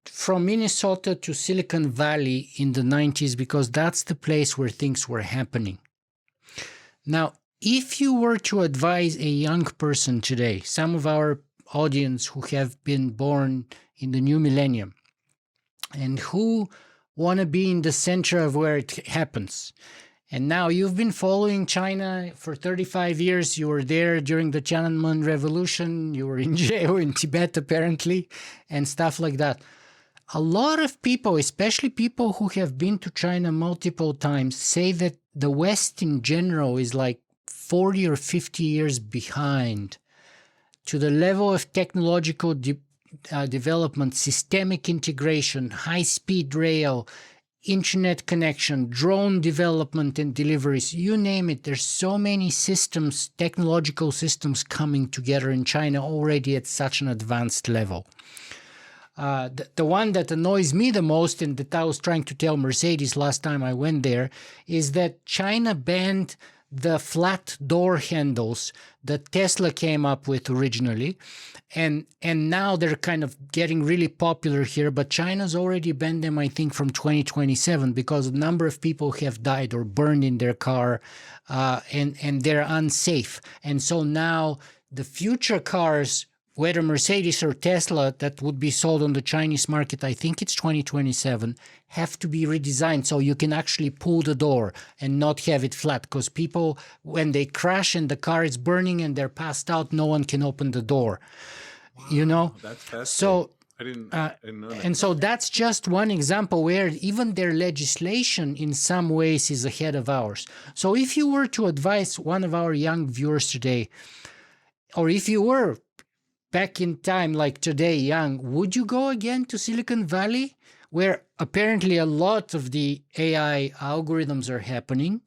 from Minnesota to Silicon Valley in the 90s because that's the place where things were happening. Now, if you were to advise a young person today, some of our audience who have been born in the new millennium and who want to be in the center of where it happens, and now you've been following China for 35 years. You were there during the Tiananmen Revolution. You were in jail in Tibet, apparently, and stuff like that. A lot of people, especially people who have been to China multiple times, say that the West in general is like 40 or 50 years behind to the level of technological development, systemic integration, high-speed rail, internet connection, drone development and deliveries, you name it. There's so many systems, technological systems coming together in China already at such an advanced level. The one that annoys me the most, and that I was trying to tell Mercedes last time I went there, is that China banned the flat door handles that Tesla came up with originally. And now they're kind of getting really popular here, but China's already banned them, I think, from 2027 because a number of people have died or burned in their car, and they're unsafe. And so now the future cars, whether Mercedes or Tesla, that would be sold on the Chinese market, I think it's 2027, have to be redesigned so you can actually pull the door and not have it flat. Because people, when they crash and the car is burning and they're passed out, no one can open the door. Wow, that's fascinating. So I didn't know that. And so that's just one example where even their legislation in some ways is ahead of ours. So if you were to advise one of our young viewers today, or if you were back in time like today young, would you go again to Silicon Valley, where apparently a lot of the AI algorithms are happening,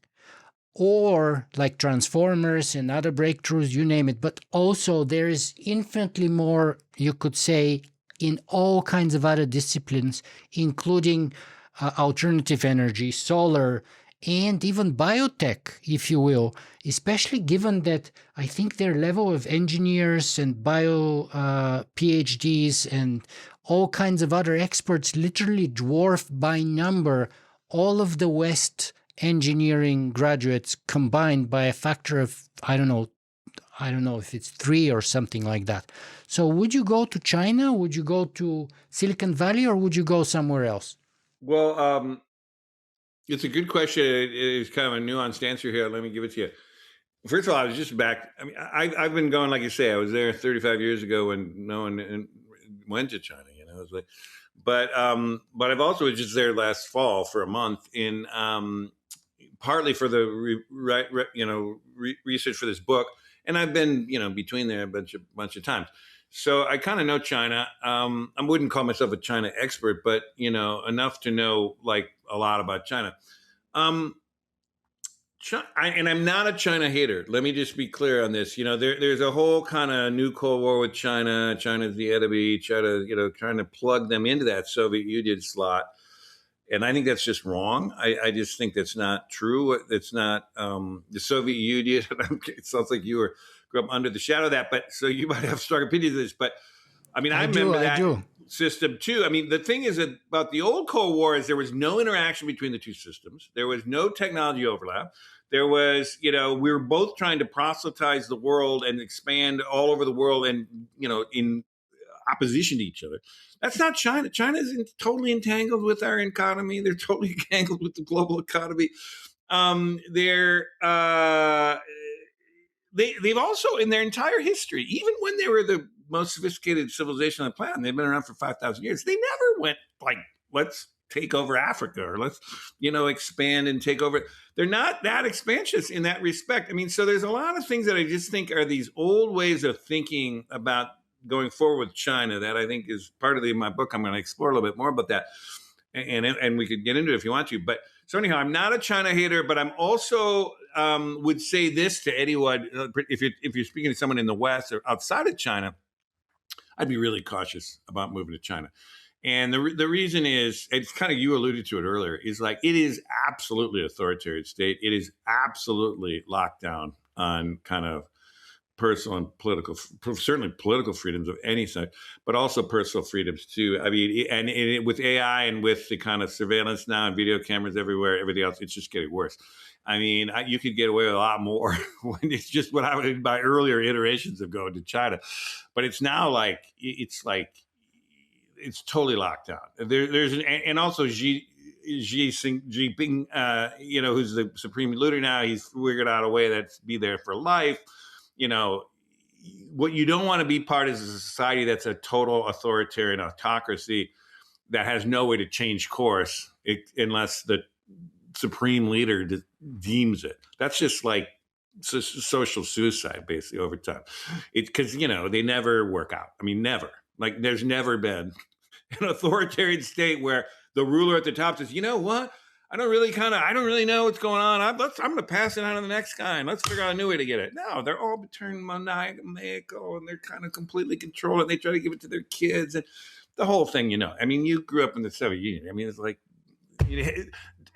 or like transformers and other breakthroughs, you name it, but also there is infinitely more, you could say, in all kinds of other disciplines, including alternative energy, solar, and even biotech, if you will, especially given that I think their level of engineers and bio PhDs and all kinds of other experts literally dwarf by number all of the West engineering graduates combined by a factor of, I don't know if it's 3 or something like that. So would you go to China? Would you go to Silicon Valley, or would you go somewhere else? Well, it's a good question. It's kind of a nuanced answer here. Let me give it to you. First of all, I was just back. I mean, I've been going, like you say, I was there 35 years ago when no one went to China. It was like, but I've also was just there last fall for a month in partly for the research for this book, and I've been between there a bunch of times. So I kind of know China. I wouldn't call myself a China expert, but enough to know like a lot about China. And I'm not a China hater. Let me just be clear on this. There's a whole kind of new Cold War with China. China's the enemy. China, trying to plug them into that Soviet Union slot. And I think that's just wrong. I just think that's not true. It's not the Soviet Union. It sounds like you grew up under the shadow of that. But so you might have strong opinions of this. But I mean, I remember that system too. I mean, the thing is about the old Cold War is there was no interaction between the two systems. There was no technology overlap. There was, we were both trying to proselytize the world and expand all over the world and, in opposition to each other. That's not China. China is totally entangled with our economy. They're totally entangled with the global economy. They've also, in their entire history, even when they were the most sophisticated civilization on the planet, they've been around for 5,000 years. They never went like, let's take over Africa or let's, expand and take over. They're not that expansive in that respect. I mean, so there's a lot of things that I just think are these old ways of thinking about going forward with China that I think is part of my book. I'm going to explore a little bit more about that. And we could get into it if you want to. But so anyhow, I'm not a China hater, but I'm also would say this to anyone, if you're speaking to someone in the West or outside of China, I'd be really cautious about moving to China. And the reason is, it's kind of, you alluded to it earlier, is like it is absolutely authoritarian state. It is absolutely locked down on kind of personal and political, certainly political freedoms of any sort, but also personal freedoms too. I mean, and with AI and with the kind of surveillance now and video cameras everywhere, everything else, it's just getting worse. I mean, you could get away with a lot more when it's just what I would by earlier iterations of going to China, but it's now like it's it's totally locked down. And also Xi Jinping, who's the supreme leader now, he's figured out a way that's be there for life. What you don't want to be part of is a society that's a total authoritarian autocracy that has no way to change course unless the supreme leader deems it. That's just like social suicide, basically, over time. Because, they never work out. I mean, never. Like, there's never been an authoritarian state where the ruler at the top says, you know what? I don't really know what's going on. I'm going to pass it on to the next guy and let's figure out a new way to get it. No, they're all turned maniacal and they're kind of completely controlled and they try to give it to their kids and the whole thing, I mean, you grew up in the Soviet Union. I mean, it's like,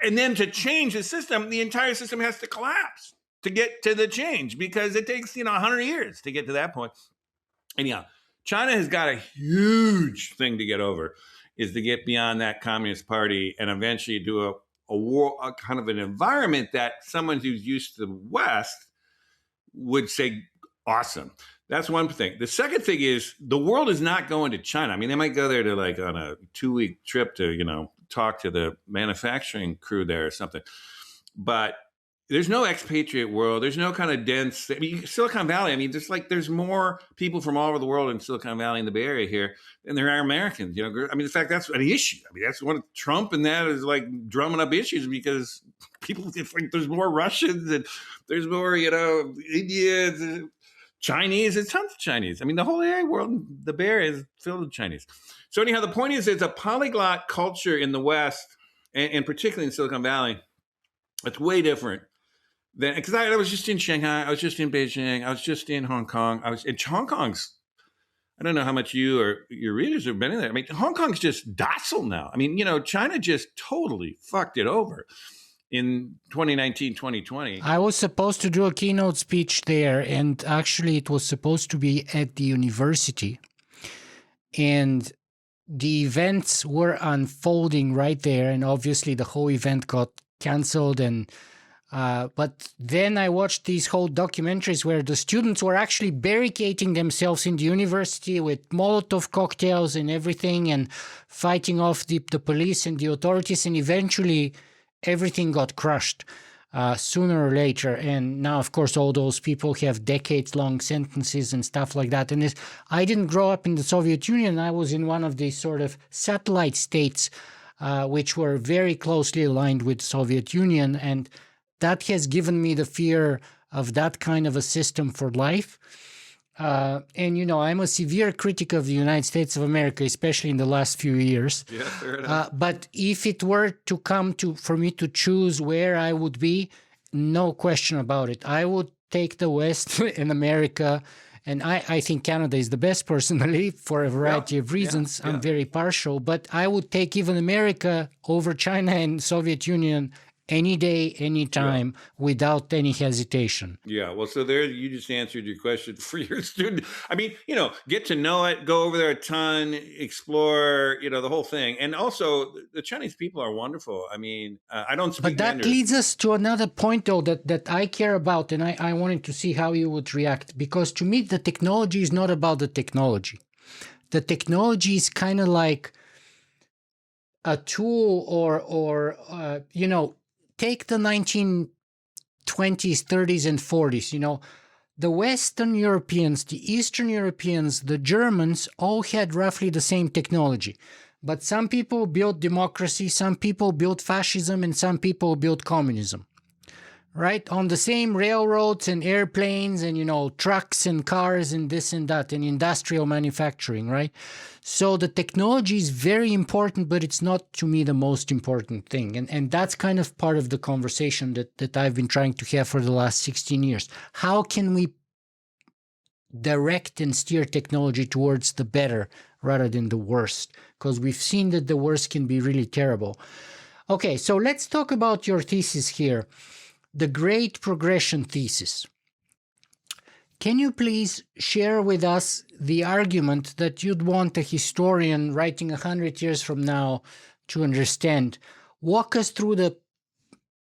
and then to change the system, the entire system has to collapse to get to the change because it takes, 100 years to get to that point. Anyhow, China has got a huge thing to get over, is to get beyond that Communist Party and eventually do a war, a kind of an environment that someone who's used to the West would say, awesome. That's one thing. The second thing is the world is not going to China. I mean, they might go there to like on a 2-week trip to, talk to the manufacturing crew there or something. But there's no expatriate world. There's no kind of dense, Silicon Valley. I mean, there's more people from all over the world in Silicon Valley in the Bay Area here than there are Americans. I mean, in fact, that's an issue. I mean, that's one of Trump and that is like drumming up issues because people think there's more Russians and there's more, Indians, Chinese. There's tons of Chinese. I mean, the whole area world, the Bay Area is filled with Chinese. So anyhow, the point is, there's a polyglot culture in the West, and particularly in Silicon Valley. It's way different. Because I was just in Shanghai, I was just in Beijing, I was just in Hong Kong. Hong Kong's, I don't know how much you or your readers have been in there. I mean, Hong Kong's just docile now. I mean, China just totally fucked it over in 2019, 2020. I was supposed to do a keynote speech there, and actually it was supposed to be at the university. And the events were unfolding right there, and obviously the whole event got canceled and but then I watched these whole documentaries where the students were actually barricading themselves in the university with Molotov cocktails and everything and fighting off the police and the authorities, and eventually everything got crushed. sooner or later. And now, of course, all those people have decades-long sentences and stuff like that. And I didn't grow up in the Soviet Union. I was in one of these sort of satellite states, which were very closely aligned with the Soviet Union. And that has given me the fear of that kind of a system for life. And, you know, I'm a severe critic of the United States of America, especially in the last few years. Yeah, fair enough. But if it were to come to for me to choose where I would be, no question about it. I would take the West in America. And I think Canada is the best personally for a variety of reasons. I'm very partial. But I would take even America over China and Soviet Union any day, any time, without any hesitation. Yeah, well, so there you just answered your question for your student. I mean, you know, get to know it, go over there a ton, explore, you know, the whole thing. And also, the Chinese people are wonderful. I mean, I don't speak But that Mandarin. leads us to another point, though, that I care about, and I wanted to see how you would react. Because to me, the technology is not about the technology. The technology is kind of like a tool or you know, take the 1920s, 30s, and 40s. You know, the Western Europeans, the Eastern Europeans, the Germans all had roughly the same technology. But some people built democracy, some people built fascism, and some people built communism. Right? On the same railroads and airplanes and, you know, trucks and cars and this and that and industrial manufacturing, right? So the technology is very important, but it's not, to me, the most important thing. And that's kind of part of the conversation that I've been trying to have for the last 16 years. How can we direct and steer technology towards the better rather than the worst? Because we've seen that the worst can be really terrible. Okay, so let's talk about your thesis here. The Great Progression thesis. Can you please share with us the argument that you'd want a historian writing 100 years from now to understand? Walk us through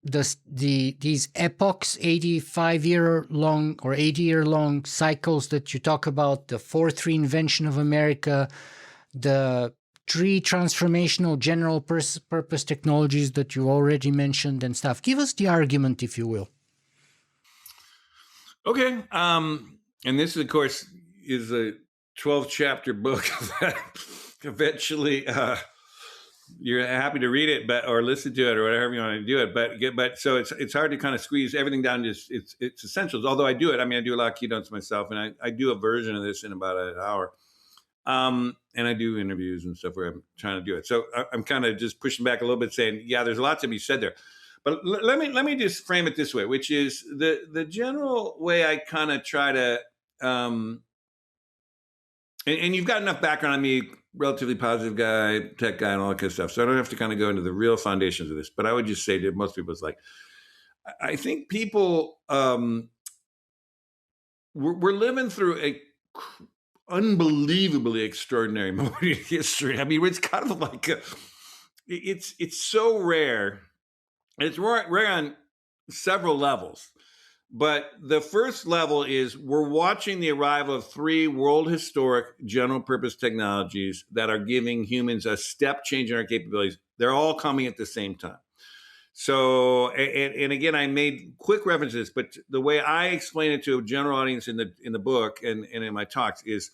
these epochs, 85-year-long or 80-year-long cycles that you talk about, the fourth reinvention of America, the three transformational general purpose technologies that you already mentioned and stuff. Give us the argument, if you will. Okay. And this, of course, is a 12-chapter book that eventually you're happy to read it, or listen to it, or whatever you want to do it. But so it's hard to kind of squeeze everything down to its essentials. Although I do it. I mean, I do a lot of keynotes myself, and I do a version of this in about an hour. And I do interviews and stuff where I'm trying to do it. So I'm kind of just pushing back a little bit, saying, yeah, there's a lot to be said there. But let me just frame it this way, which is the general way I kind of try to, and you've got enough background on me, relatively positive guy, tech guy, and all that kind of stuff. So I don't have to kind of go into the real foundations of this. But I would just say to most people, it's like, I think people, we're living through a unbelievably extraordinary moment in history. I mean, it's kind of like it's so rare. It's rare on several levels. But the first level is we're watching the arrival of three world historic general purpose technologies that are giving humans a step change in our capabilities. They're all coming at the same time. So, and again, I made quick references, but the way I explain it to a general audience in the book and in my talks is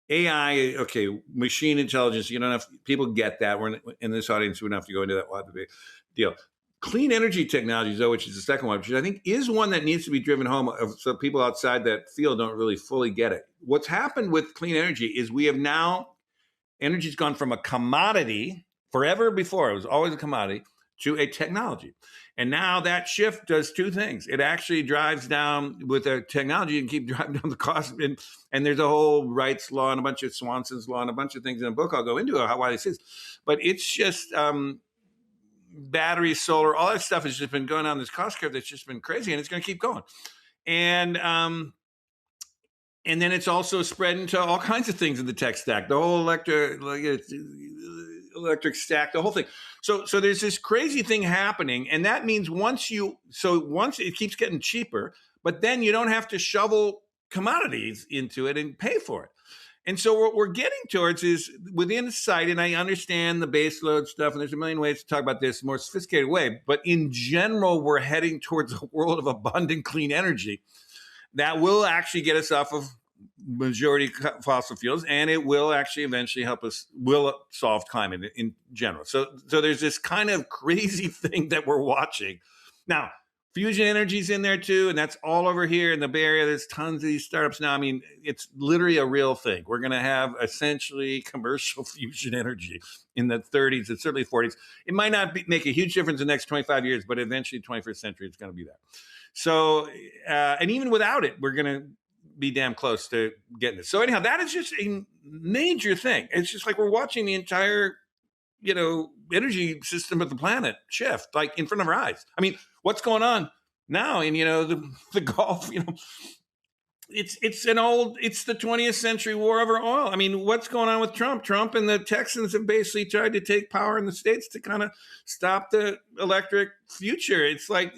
AI, okay, machine intelligence. You don't have, people get that. We're in this audience, we don't have to go into that. We'll have to be deal. Clean energy technologies, though, which is the second one, which I think is one that needs to be driven home, so people outside that field don't really fully get it. What's happened with clean energy is we have now, energy's gone from a commodity forever before, it was always a commodity, to a technology. And now that shift does two things. It actually drives down, with a technology, and keep driving down the cost. And there's a whole rights law and a bunch of Swanson's law and a bunch of things in a book I'll go into why this is. But it's just battery, solar, all that stuff has just been going on this cost curve that's just been crazy, and it's going to keep going. And then it's also spread into all kinds of things in the tech stack, the whole electric stack, the whole thing. So there's this crazy thing happening, and that means once it keeps getting cheaper, but then you don't have to shovel commodities into it and pay for it. And so what we're getting towards is within sight, and I understand the baseload stuff, and there's a million ways to talk about this in a more sophisticated way, but in general, we're heading towards a world of abundant clean energy that will actually get us off of majority fossil fuels, and it will actually eventually help us, will solve climate in general. So there's this kind of crazy thing that we're watching. Now, fusion energy's in there too, and that's all over here in the Bay Area. There's tons of these startups now. I mean, it's literally a real thing. We're going to have essentially commercial fusion energy in the 30s and certainly 40s. It might not make a huge difference in the next 25 years, but eventually 21st century, it's going to be that. So, and even without it, we're going to be damn close to getting this. So anyhow, that is just a major thing. It's just like we're watching the entire, energy system of the planet shift like in front of our eyes. I mean, what's going on now in, the Gulf, it's the 20th century war over oil. I mean, what's going on with Trump? Trump and the Texans have basically tried to take power in the States to kind of stop the electric future. It's like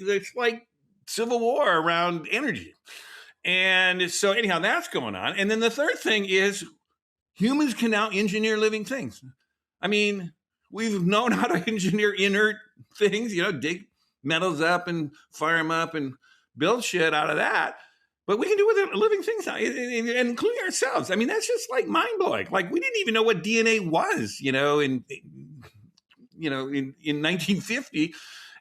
civil war around energy. And so anyhow, that's going on. And then the third thing is humans can now engineer living things. I mean, we've known how to engineer inert things, dig metals up and fire them up and build shit out of that. But we can do it with living things now, including ourselves. I mean, that's just like mind blowing. Like we didn't even know what DNA was, in 1950.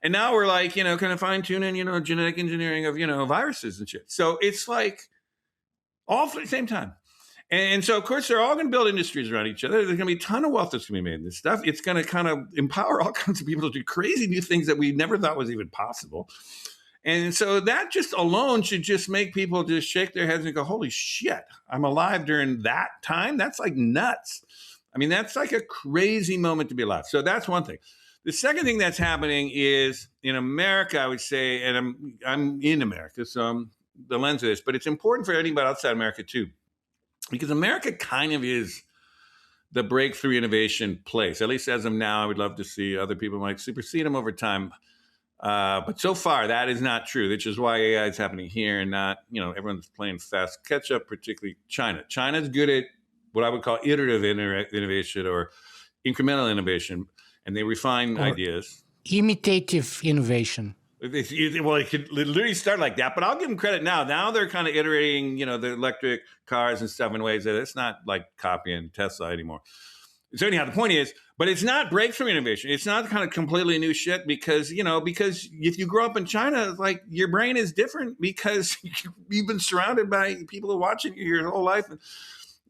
And now we're like, kind of fine tuning, genetic engineering of, viruses and shit. So it's like all at the same time. And so, of course, they're all going to build industries around each other. There's going to be a ton of wealth that's going to be made in this stuff. It's going to kind of empower all kinds of people to do crazy new things that we never thought was even possible. And so that just alone should just make people just shake their heads and go, holy shit, I'm alive during that time? That's like nuts. I mean, that's like a crazy moment to be alive. So that's one thing. The second thing that's happening is in America, I would say, and I'm in America, so I'm the lens of this, but it's important for anybody outside America too, because America kind of is the breakthrough innovation place. At least as of now, I would love to see other people might supersede them over time. But so far, that is not true, which is why AI is happening here and not, everyone's playing fast catch up, particularly China. China's good at what I would call iterative innovation or incremental innovation. And they refine ideas. Imitative innovation. Well, it could literally start like that, but I'll give them credit now. Now they're kind of iterating, the electric cars and stuff in ways that it's not like copying Tesla anymore. So anyhow, the point is, but it's not breakthrough innovation. It's not kind of completely new shit because if you grow up in China, like your brain is different because you've been surrounded by people who are watching you your whole life. And,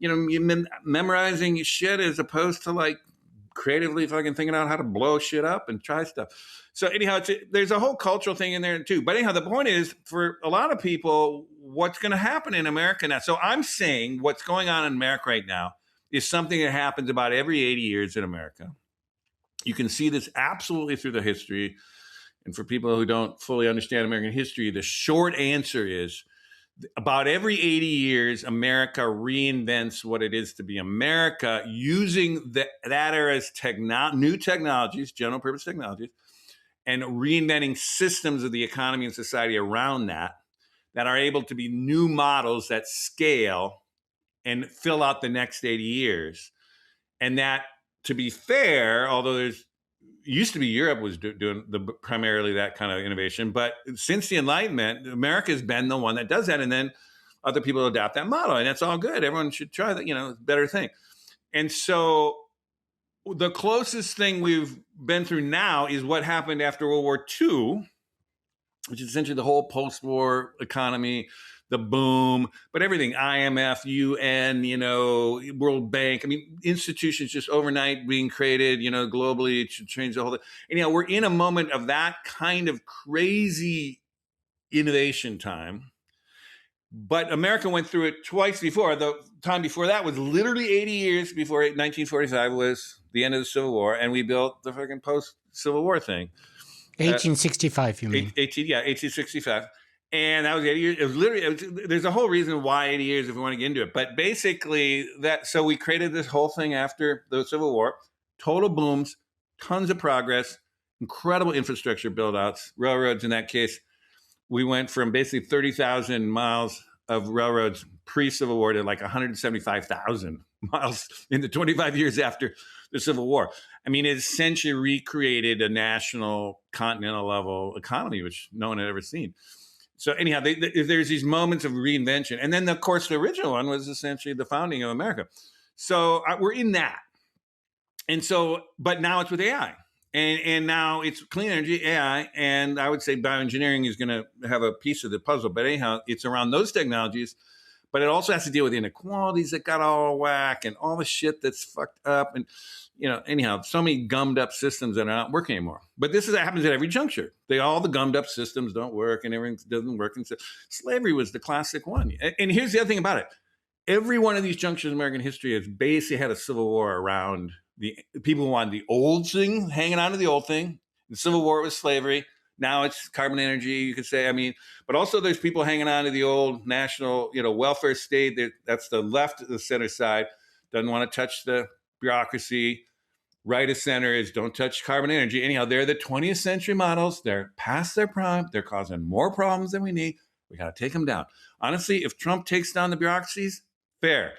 you've been memorizing shit as opposed to like creatively fucking thinking out how to blow shit up and try stuff. So anyhow, there's a whole cultural thing in there too. But anyhow, the point is for a lot of people, what's going to happen in America now? So I'm saying what's going on in America right now is something that happens about every 80 years in America. You can see this absolutely through the history. And for people who don't fully understand American history, the short answer is about every 80 years, America reinvents what it is to be America using that era's new technologies, general purpose technologies, and reinventing systems of the economy and society around that are able to be new models that scale and fill out the next 80 years. And that, to be fair, although there's used to be Europe was doing primarily that kind of innovation. But since the Enlightenment, America has been the one that does that. And then other people adapt that model. And that's all good. Everyone should try that, better thing. And so the closest thing we've been through now is what happened after World War II, which is essentially the whole post-war economy, the boom, but everything, IMF, UN, World Bank. I mean, institutions just overnight being created, globally to change the whole thing. And, we're in a moment of that kind of crazy innovation time. But America went through it twice before. The time before that was literally 80 years before 1945 was the end of the Civil War. And we built the fucking post-Civil War thing. 1865, you mean? 1865. And that was 80 years. It was literally, there's a whole reason why 80 years if we want to get into it. But basically, so we created this whole thing after the Civil War, total booms, tons of progress, incredible infrastructure build outs, railroads in that case. We went from basically 30,000 miles of railroads pre-Civil War to like 175,000 miles in the 25 years after the Civil War. I mean, it essentially recreated a national, continental level economy, which no one had ever seen. So anyhow, there's these moments of reinvention. And then, of course, the original one was essentially the founding of America. So we're in that. And so, but now it's with AI. And now it's clean energy, AI, and I would say bioengineering is going to have a piece of the puzzle. But anyhow, it's around those technologies. But it also has to deal with inequalities that got all whack and all the shit that's fucked up. And, anyhow, so many gummed up systems that are not working anymore. But this happens at every juncture. All the gummed up systems don't work and everything doesn't work. And so slavery was the classic one. And here's the other thing about it. Every one of these junctures in American history has basically had a civil war around the people who wanted the old thing, hanging on to the old thing. The Civil War was slavery. Now it's carbon energy, you could say. I mean, but also there's people hanging on to the old national, welfare state. That's the left of the center side. Doesn't want to touch the bureaucracy. Right of center is don't touch carbon energy. Anyhow, they're the 20th century models. They're past their prime. They're causing more problems than we need. We got to take them down. Honestly, if Trump takes down the bureaucracies, fair.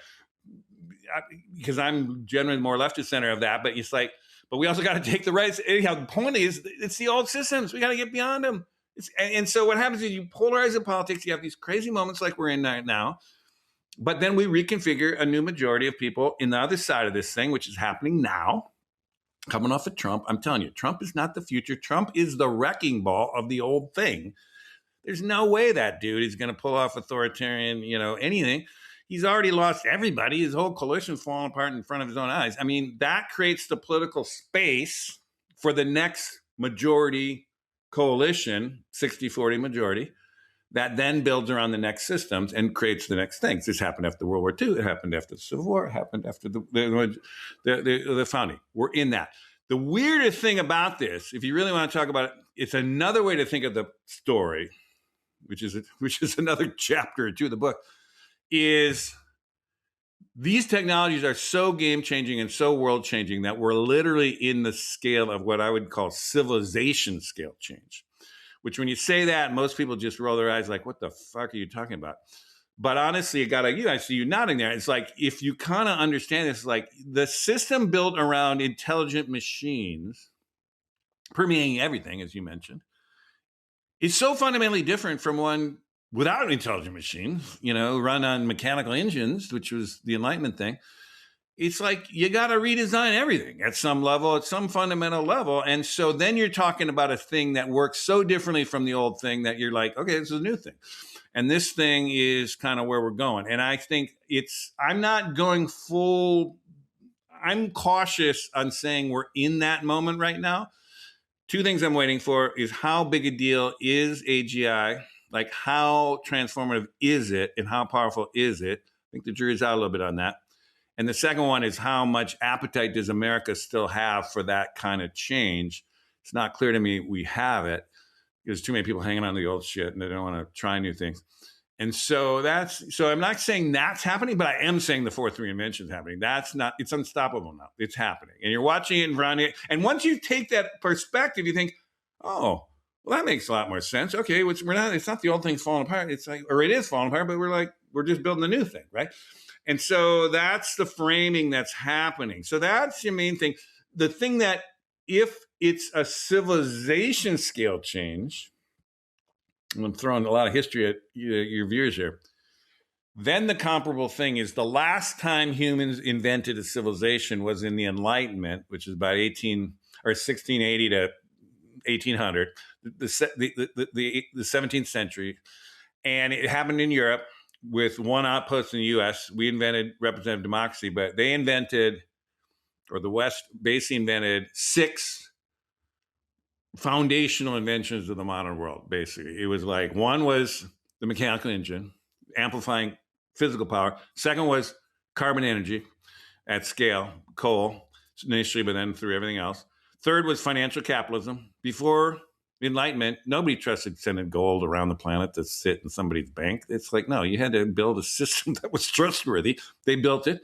Because I'm generally more left of center of that, but it's like, but we also got to take the rights. Anyhow, the point is, it's the old systems. We got to get beyond them. And so what happens is you polarize the politics. You have these crazy moments like we're in now, but then we reconfigure a new majority of people in the other side of this thing, which is happening now, coming off of Trump. I'm telling you, Trump is not the future. Trump is the wrecking ball of the old thing. There's no way that dude is going to pull off authoritarian, anything. He's already lost everybody. His whole coalition's falling apart in front of his own eyes. I mean, that creates the political space for the next majority coalition, 60-40 majority, that then builds around the next systems and creates the next things. This happened after World War II. It happened after the Civil War. It happened after the founding. We're in that. The weirdest thing about this, if you really want to talk about it, it's another way to think of the story, which is another chapter or two of the book, is these technologies are so game-changing and so world-changing that we're literally in the scale of what I would call civilization scale change, which when you say that, most people just roll their eyes like, what the fuck are you talking about? But honestly, I see you nodding there. It's like, if you kind of understand this, like the system built around intelligent machines permeating everything, as you mentioned, is so fundamentally different from one without intelligent machines, run on mechanical engines, which was the Enlightenment thing. It's like you got to redesign everything at some level, at some fundamental level. And so then you're talking about a thing that works so differently from the old thing that you're like, okay, this is a new thing. And this thing is kind of where we're going. And I think I'm not going full, I'm cautious on saying we're in that moment right now. Two things I'm waiting for is how big a deal is AGI? Like how transformative is it and how powerful is it? I think the jury's out a little bit on that. And the second one is how much appetite does America still have for that kind of change? It's not clear to me we have it. There's too many people hanging on to the old shit and they don't want to try new things. And so I'm not saying that's happening, but I am saying the fourth reinvention is happening. It's unstoppable now. It's happening. And you're watching it and around it. And once you take that perspective, you think, oh, well, that makes a lot more sense. Okay, it's not the old thing's falling apart. It's like, or it is falling apart, but we're just building a new thing, right? And so that's the framing that's happening. So that's the main thing. The thing that if it's a civilization scale change, I'm throwing a lot of history at your viewers here, then the comparable thing is the last time humans invented a civilization was in the Enlightenment, which is about 1680 to 1800, the 17th century. And it happened in Europe with one outpost in the US. We invented representative democracy, but they invented, or the West basically invented 6 foundational inventions of the modern world, basically. It was like, one was the mechanical engine, amplifying physical power. Second was carbon energy at scale, coal initially, but then through everything else. Third was financial capitalism. Before Enlightenment, nobody trusted sending gold around the planet to sit in somebody's bank. It's like, no, you had to build a system that was trustworthy. They built it.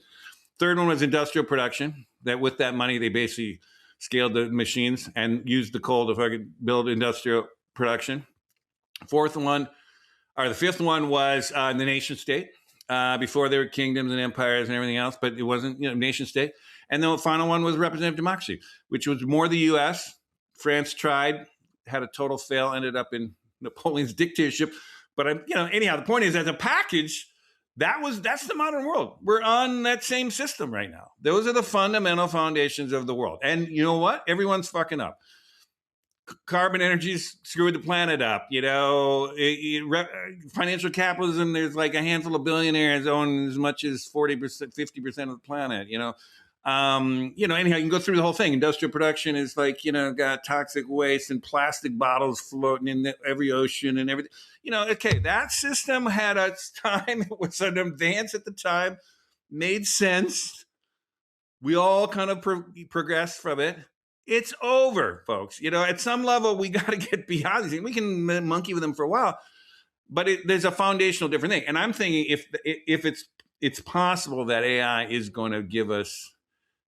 Third one was industrial production, that with that money, they basically scaled the machines and used the coal to fucking build industrial production. Fourth one All right, the fifth one was the nation state. Before there were kingdoms and empires and everything else, but it wasn't, nation state. And the final one was representative democracy, which was more the U.S. France tried, had a total fail, ended up in Napoleon's dictatorship. But anyhow, the point is, as a package, that's the modern world. We're on that same system right now. Those are the fundamental foundations of the world. And you know what? Everyone's fucking up. Carbon energy's screwed the planet up. Financial capitalism, there's like a handful of billionaires own as much as 40%, 50% of the planet. Anyhow, you can go through the whole thing. Industrial production is like, got toxic waste and plastic bottles floating in every ocean and everything. Okay, that system had its time. It was an advance at the time, made sense. We all kind of progressed from it. It's over, folks. At some level, we got to get beyond these things. We can monkey with them for a while, but there's a foundational different thing. And I'm thinking if it's possible that AI is going to give us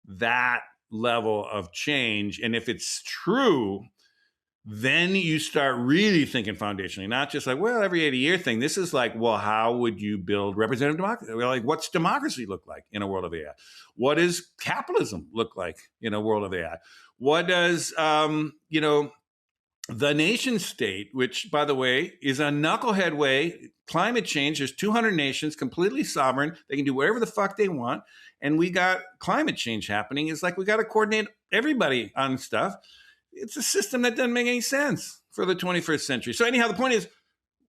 that level of change, and if it's true, then you start really thinking foundationally, not just like, well, every 80-year thing. This is like, well, how would you build representative democracy? Like, what's democracy look like in a world of AI? What does capitalism look like in a world of AI? What does, the nation state, which, by the way, is a knucklehead way, climate change, there's 200 nations, completely sovereign. They can do whatever the fuck they want. And we got climate change happening. It's like we got to coordinate everybody on stuff. It's a system that doesn't make any sense for the 21st century. So anyhow, the point is,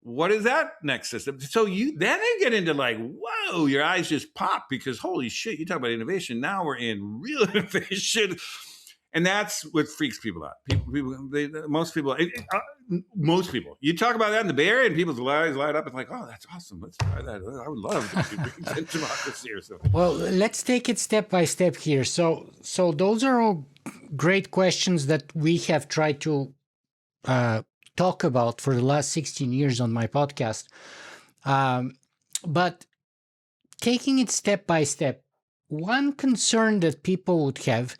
what is that next system? So then they get into like, whoa, your eyes just pop because holy shit, you talk about innovation. Now we're in real innovation. And that's what freaks people out. Most people. You talk about that in the Bay Area, and people's eyes light up. It's like, oh, that's awesome. Let's try that. I would love to bring democracy or something. Well, let's take it step by step here. So those are all great questions that we have tried to talk about for the last 16 years on my podcast. But taking it step by step, one concern that people would have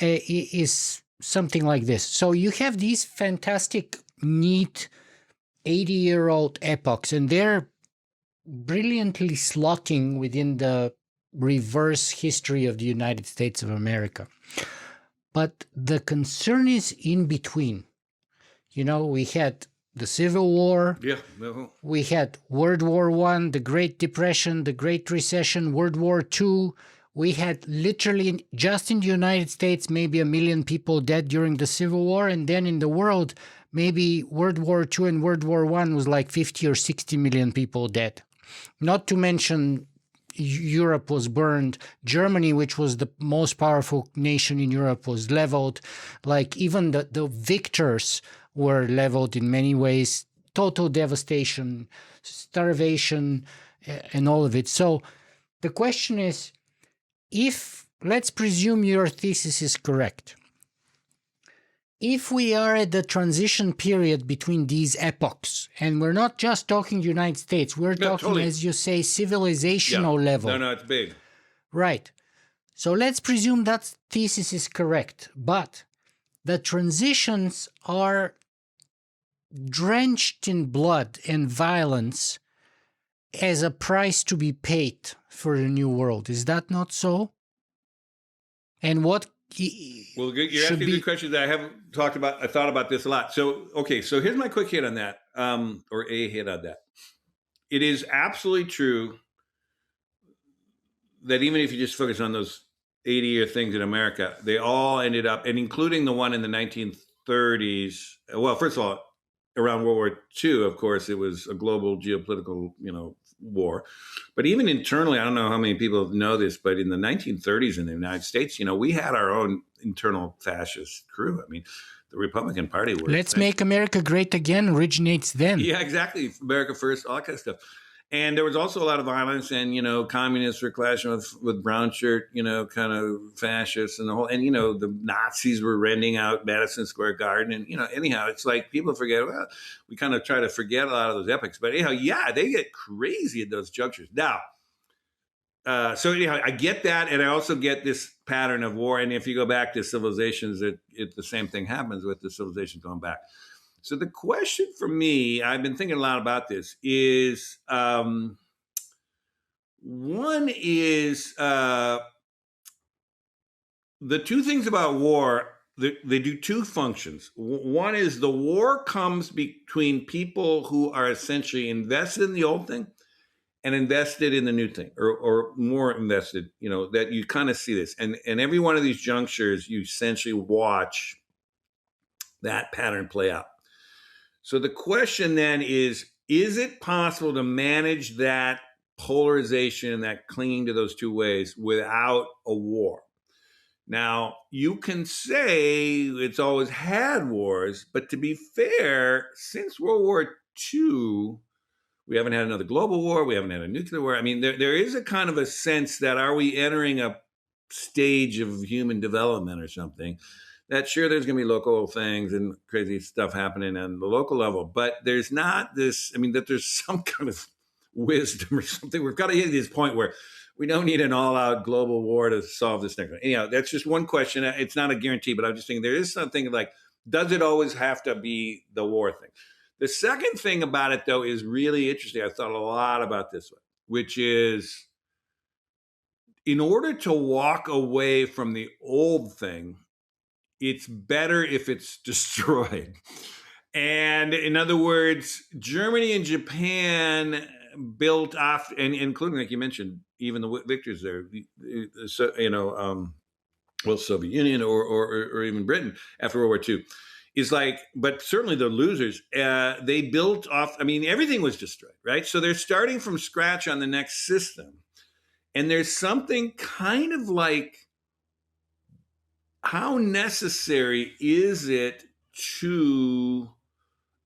is something like this. So you have these fantastic, neat 80-year-old epochs, and they're brilliantly slotting within the reverse history of the United States of America. But the concern is in between. We had the Civil War. Yeah. No. We had World War I, the Great Depression, the Great Recession, World War II. We had literally, just in the United States, maybe 1 million people dead during the Civil War. And then in the world, maybe World War II and World War I was like 50 or 60 million people dead. Not to mention Europe was burned. Germany, which was the most powerful nation in Europe, was leveled. Like even the victors were leveled in many ways. Total devastation, starvation, and all of it. So the question is, if, let's presume your thesis is correct, if we are at the transition period between these epochs, and we're not just talking United States, we're talking, totally, as you say, civilizational level. No, it's big. Right. So let's presume that thesis is correct, but the transitions are drenched in blood and violence as a price to be paid for the new world. Is that not so? And what well, you're asking good questions that I haven't talked about. I thought about this a lot. So here's my quick hit on that, or a hit on that. It is absolutely true that even if you just focus on those 80-year things in America, they all ended up, and including the one in the 1930s. Well, first of all, around World War II, of course, it was a global geopolitical, war. But even internally, I don't know how many people know this, but in the 1930s in the United States, we had our own internal fascist crew. I mean, the Republican Party were... Let's make America great again originates then. Yeah, exactly. America first, all that kind of stuff. And there was also a lot of violence, and communists were clashing with brown shirt, kind of fascists, and the whole, and the Nazis were renting out Madison Square Garden, and anyhow, it's like people forget. Well, we kind of try to forget a lot of those epics, but anyhow, yeah, they get crazy at those junctures. Now, so anyhow, I get that, and I also get this pattern of war. And if you go back to civilizations, the same thing happens with the civilizations going back. So the question for me, I've been thinking a lot about this, is one is the two things about war. They do two functions. One is the war comes between people who are essentially invested in the old thing and invested in the new thing, or more invested, that you kind of see this. And every one of these junctures, you essentially watch that pattern play out. So the question then is it possible to manage that polarization and that clinging to those two ways without a war? Now, you can say it's always had wars, but to be fair, since World War II, we haven't had another global war. We haven't had a nuclear war. I mean, there is a kind of a sense that, are we entering a stage of human development or something? That sure, there's going to be local things and crazy stuff happening on the local level, but there's not this, that there's some kind of wisdom or something. We've got to get to this point where we don't need an all-out global war to solve this next one. Anyhow, that's just one question. It's not a guarantee, but I'm just thinking there is something like, does it always have to be the war thing? The second thing about it, though, is really interesting. I've thought a lot about this one, which is, in order to walk away from the old thing, it's better if it's destroyed. And in other words, Germany and Japan built off, and including, like you mentioned, even the victors there, Soviet Union or even Britain after World War II, is like, but certainly the losers, they built off, everything was destroyed, right? So they're starting from scratch on the next system. And there's something kind of like, how necessary is it to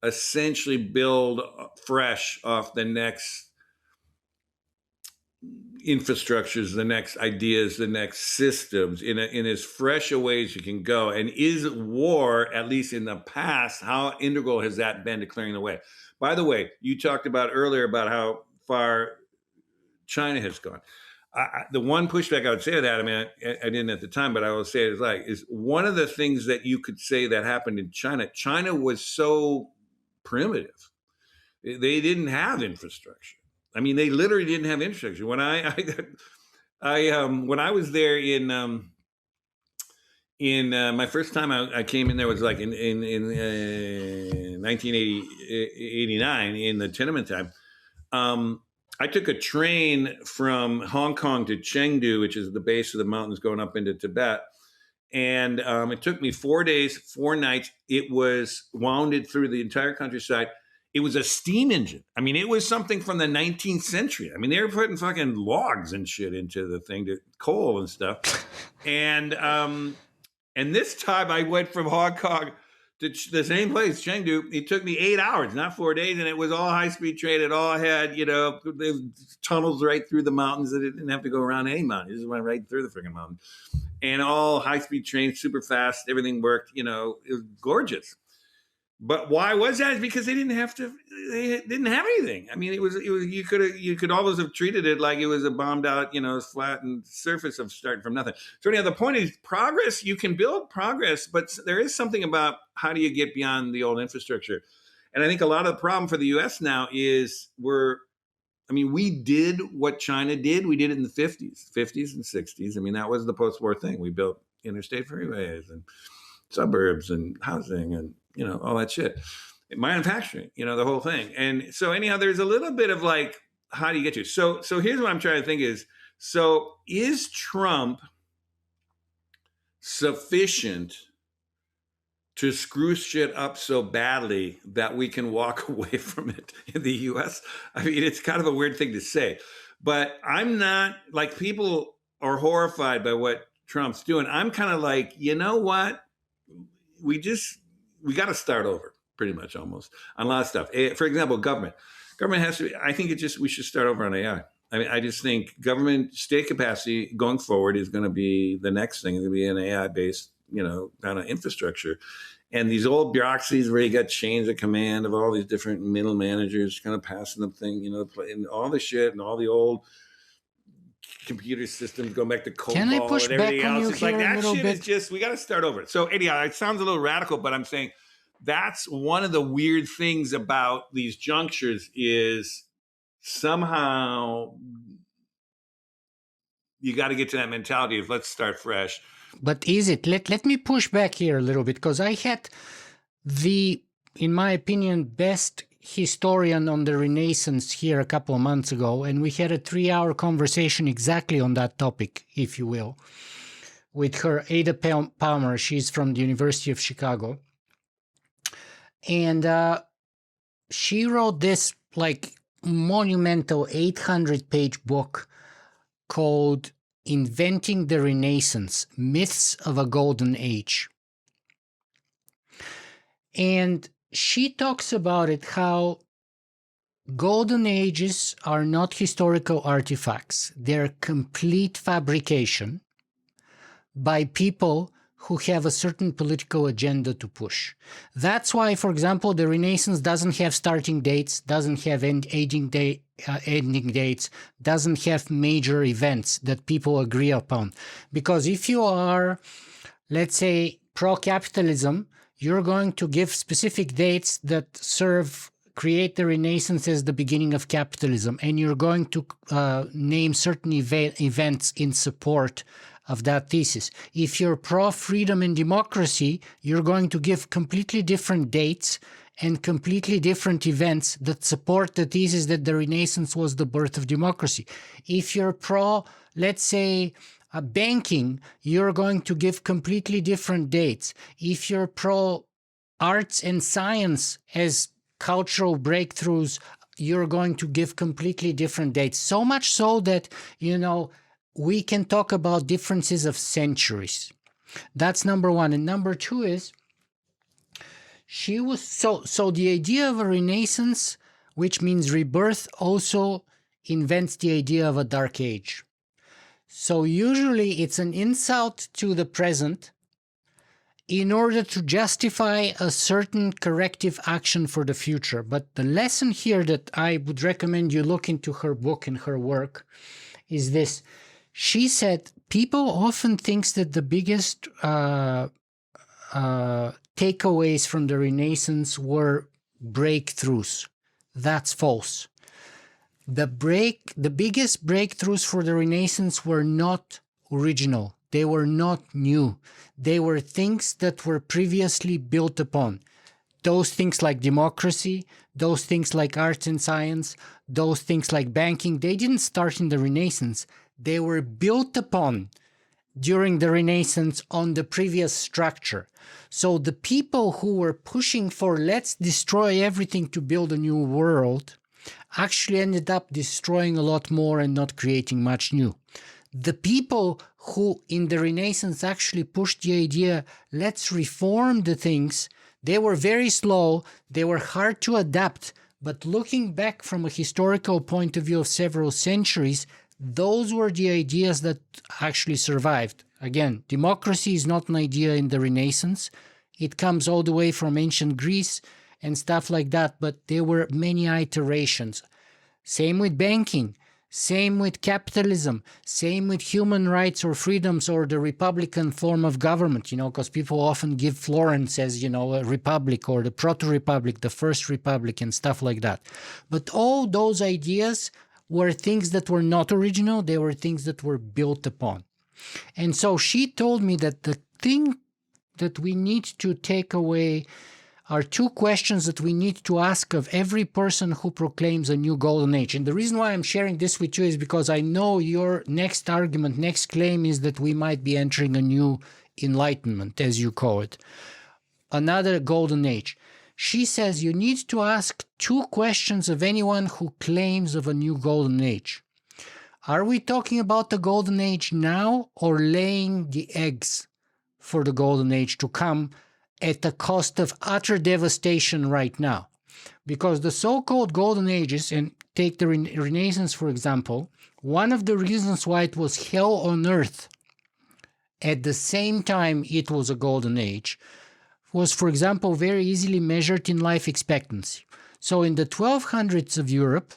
essentially build fresh off the next infrastructures, the next ideas, the next systems, in as fresh a way as you can go? And is war, at least in the past, how integral has that been to clearing the way? By the way, you talked about earlier about how far China has gone. The one pushback I would say to that, I didn't at the time, but I will say it is one of the things that you could say that happened in China. China was so primitive. They didn't have infrastructure. They literally didn't have infrastructure. When when I was there in my first time I came in there was like in 1989 in the Tiananmen time. I took a train from Hong Kong to Chengdu, which is the base of the mountains going up into Tibet. And it took me 4 days, 4 nights. It was wounded through the entire countryside. It was a steam engine. It was something from the 19th century. They were putting fucking logs and shit into the thing, coal and stuff. And this time I went from Hong Kong to the same place, Chengdu. It took me 8 hours, not 4 days, and it was all high-speed train. It all had, tunnels right through the mountains that it didn't have to go around any mountain. It just went right through the freaking mountain. And all high-speed trains, super fast, everything worked, it was gorgeous. But why was that? It's because they didn't have anything. It was you could always have treated it like it was a bombed out, flattened surface of starting from nothing. So anyhow, the point is progress. You can build progress, but there is something about how do you get beyond the old infrastructure. And I think a lot of the problem for the U.S. now is we did what China did. We did it in the 50s and 60s. That was the post-war thing. We built interstate freeways and suburbs and housing and all that shit, manufacturing, the whole thing. And so anyhow, there's a little bit of like, how do you get to? So here's what I'm trying to think is Trump sufficient to screw shit up so badly that we can walk away from it in the U.S.? It's kind of a weird thing to say, but I'm not, like, people are horrified by what Trump's doing. I'm kind of like, you know what? We got to start over, pretty much, almost, on a lot of stuff. For example, government has to. I think we should start over on AI. I just think government state capacity going forward is going to be the next thing. It's going to be an AI based, kind of infrastructure. And these old bureaucracies where you got chains of command of all these different middle managers kind of passing the thing, and all the shit and all the old computer systems going back to COBOL. Can I push and everything back on else. you It's here like a that little shit bit? is just, we got to start over. So anyhow, it sounds a little radical, but I'm saying that's one of the weird things about these junctures is somehow you got to get to that mentality of let's start fresh. But is it? Let me push back here a little bit, because I had the, in my opinion, best historian on the Renaissance here a couple of months ago, and we had a 3-hour conversation exactly on that topic, if you will, with her, Ada Palmer. She's from the University of Chicago. And she wrote this like monumental 800-page book called Inventing the Renaissance, Myths of a Golden Age. And she talks about it, how golden ages are not historical artifacts. They're complete fabrication by people who have a certain political agenda to push. That's why, for example, the Renaissance doesn't have starting dates, doesn't have ending dates, doesn't have major events that people agree upon. Because if you are, let's say, pro-capitalism, you're going to give specific dates that create the Renaissance as the beginning of capitalism, and you're going to name certain events in support of that thesis. If you're pro-freedom and democracy, you're going to give completely different dates and completely different events that support the thesis that the Renaissance was the birth of democracy. If you're pro, let's say, banking, you're going to give completely different dates. If you're pro arts and science as cultural breakthroughs, you're going to give completely different dates. So much so that, we can talk about differences of centuries. That's number one. And number two is, she was so the idea of a Renaissance, which means rebirth, also invents the idea of a dark age. So usually it's an insult to the present in order to justify a certain corrective action for the future. But the lesson here that I would recommend you look into her book and her work is this. She said people often think that the biggest takeaways from the Renaissance were breakthroughs. That's false. The biggest breakthroughs for the Renaissance were not original. They were not new. They were things that were previously built upon. Those things like democracy, those things like arts and science, those things like banking, they didn't start in the Renaissance. They were built upon during the Renaissance on the previous structure. So the people who were pushing for let's destroy everything to build a new world actually ended up destroying a lot more and not creating much new. The people who in the Renaissance actually pushed the idea, let's reform the things, they were very slow, they were hard to adapt, but looking back from a historical point of view of several centuries, those were the ideas that actually survived. Again, democracy is not an idea in the Renaissance. It comes all the way from ancient Greece and stuff like that, but there were many iterations. Same with banking, same with capitalism, same with human rights or freedoms or the republican form of government, because people often give Florence as, a republic or the proto-republic, the first republic and stuff like that. But all those ideas were things that were not original. They were things that were built upon. And so she told me that the thing that we need to take away are two questions that we need to ask of every person who proclaims a new golden age. And the reason why I'm sharing this with you is because I know your next argument, next claim is that we might be entering a new enlightenment, as you call it, another golden age. She says you need to ask two questions of anyone who claims of a new golden age. Are we talking about the golden age now or laying the eggs for the golden age to come at the cost of utter devastation right now? Because the so-called golden ages, and take the Renaissance for example, one of the reasons why it was hell on earth at the same time it was a golden age was, for example, very easily measured in life expectancy. So in the 1200s of Europe,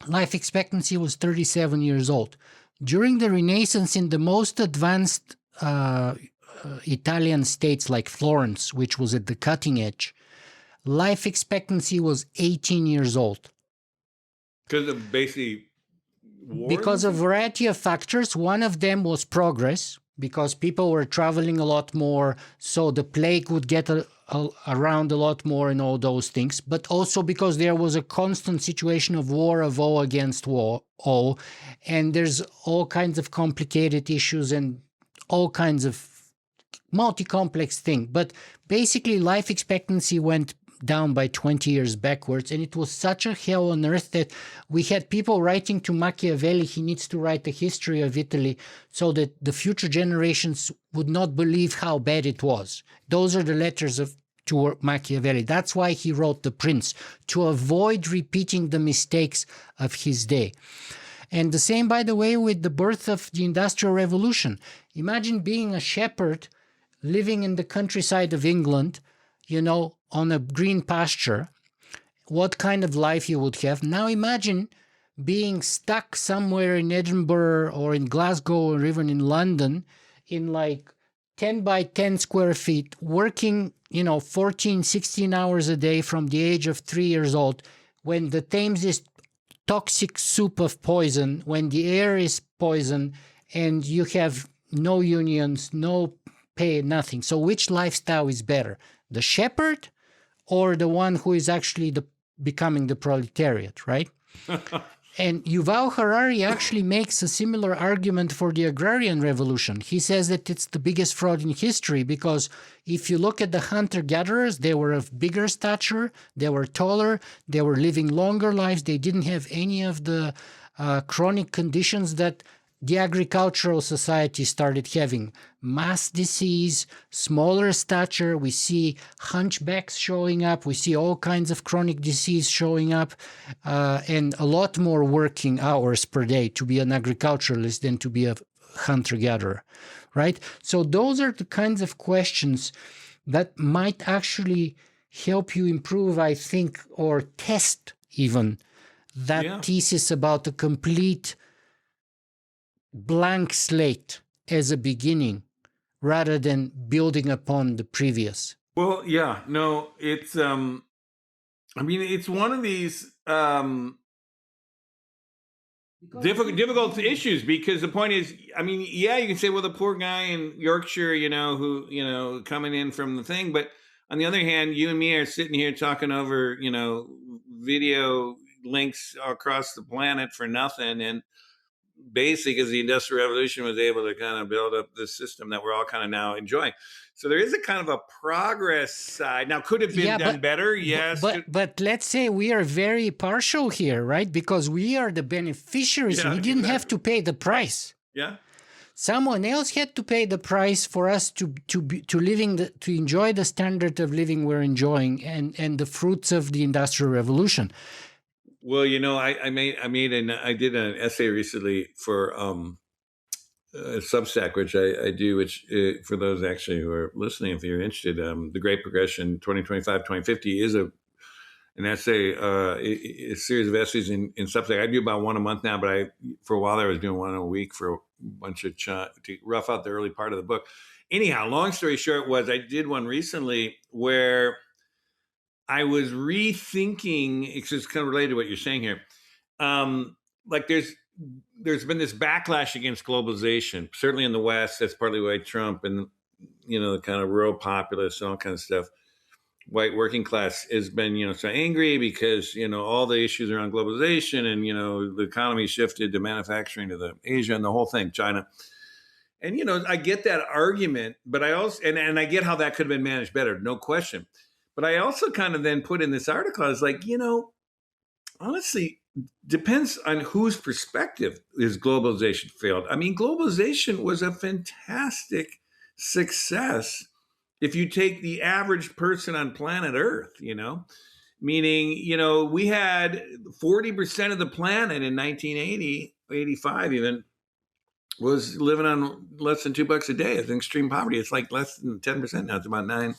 life expectancy was 37 years old. During the Renaissance, in the most advanced Italian states like Florence, which was at the cutting edge, life expectancy was 18 years old. Because of basically wars? Because of a variety of factors. One of them was progress, because people were traveling a lot more, so the plague would get around a lot more and all those things. But also because there was a constant situation of war of all against war, all, and there's all kinds of complicated issues and all kinds of multi-complex thing. But basically life expectancy went down by 20 years backwards, and it was such a hell on earth that we had people writing to Machiavelli, he needs to write a history of Italy so that the future generations would not believe how bad it was. Those are the letters to Machiavelli. That's why he wrote The Prince, to avoid repeating the mistakes of his day. And the same, by the way, with the birth of the Industrial Revolution. Imagine being a shepherd living in the countryside of England, on a green pasture, what kind of life you would have. Now imagine being stuck somewhere in Edinburgh or in Glasgow or even in London in like 10 by 10 square feet, working, 14, 16 hours a day from the age of 3 years old, when the Thames is toxic soup of poison, when the air is poison, and you have no unions, no pay, nothing. So which lifestyle is better? The shepherd or the one who is actually becoming the proletariat, right? And Yuval Harari actually makes a similar argument for the agrarian revolution. He says that it's the biggest fraud in history because if you look at the hunter-gatherers, they were of bigger stature, they were taller, they were living longer lives, they didn't have any of the chronic conditions that the agricultural society started having. Mass disease, smaller stature, we see hunchbacks showing up, we see all kinds of chronic disease showing up, and a lot more working hours per day to be an agriculturalist than to be a hunter-gatherer, right? So those are the kinds of questions that might actually help you improve, I think, or test even that thesis about a complete blank slate as a beginning rather than building upon the previous. Well, yeah, no, it's it's one of these difficult issues because the point is, you can say, well, the poor guy in Yorkshire, who, coming in from the thing, but on the other hand, you and me are sitting here talking over, video links across the planet for nothing, and basic as the Industrial Revolution was able to kind of build up this system that we're all kind of now enjoying. So there is a kind of a progress side. Now, could it have been done better? Yes. But let's say we are very partial here, right? Because we are the beneficiaries. We didn't have to pay the price. Yeah. Someone else had to pay the price for us to enjoy the standard of living we're enjoying and the fruits of the Industrial Revolution. Well, I did an essay recently for Substack, which I do, which for those actually who are listening, if you're interested, The Great Progression 2025-2050 is an essay, a series of essays in Substack. I do about one a month now, but for a while I was doing one a week for a bunch of to rough out the early part of the book. Anyhow, long story short was I did one recently where I was rethinking, it's just kind of related to what you're saying here. Like there's been this backlash against globalization, certainly in the West. That's partly why Trump and, the kind of rural populists and all kinds of stuff, white working class has been, so angry because, all the issues around globalization and, the economy shifted to manufacturing to the Asia and the whole thing, China. And, I get that argument, but I also, and I get how that could have been managed better, no question. But I also kind of then put in this article, I was like, honestly, depends on whose perspective is globalization failed. Globalization was a fantastic success if you take the average person on planet Earth, meaning, we had 40% of the planet in 1980, 85 even, was living on less than $2 a day. It's extreme poverty. It's like less than 10% now. It's about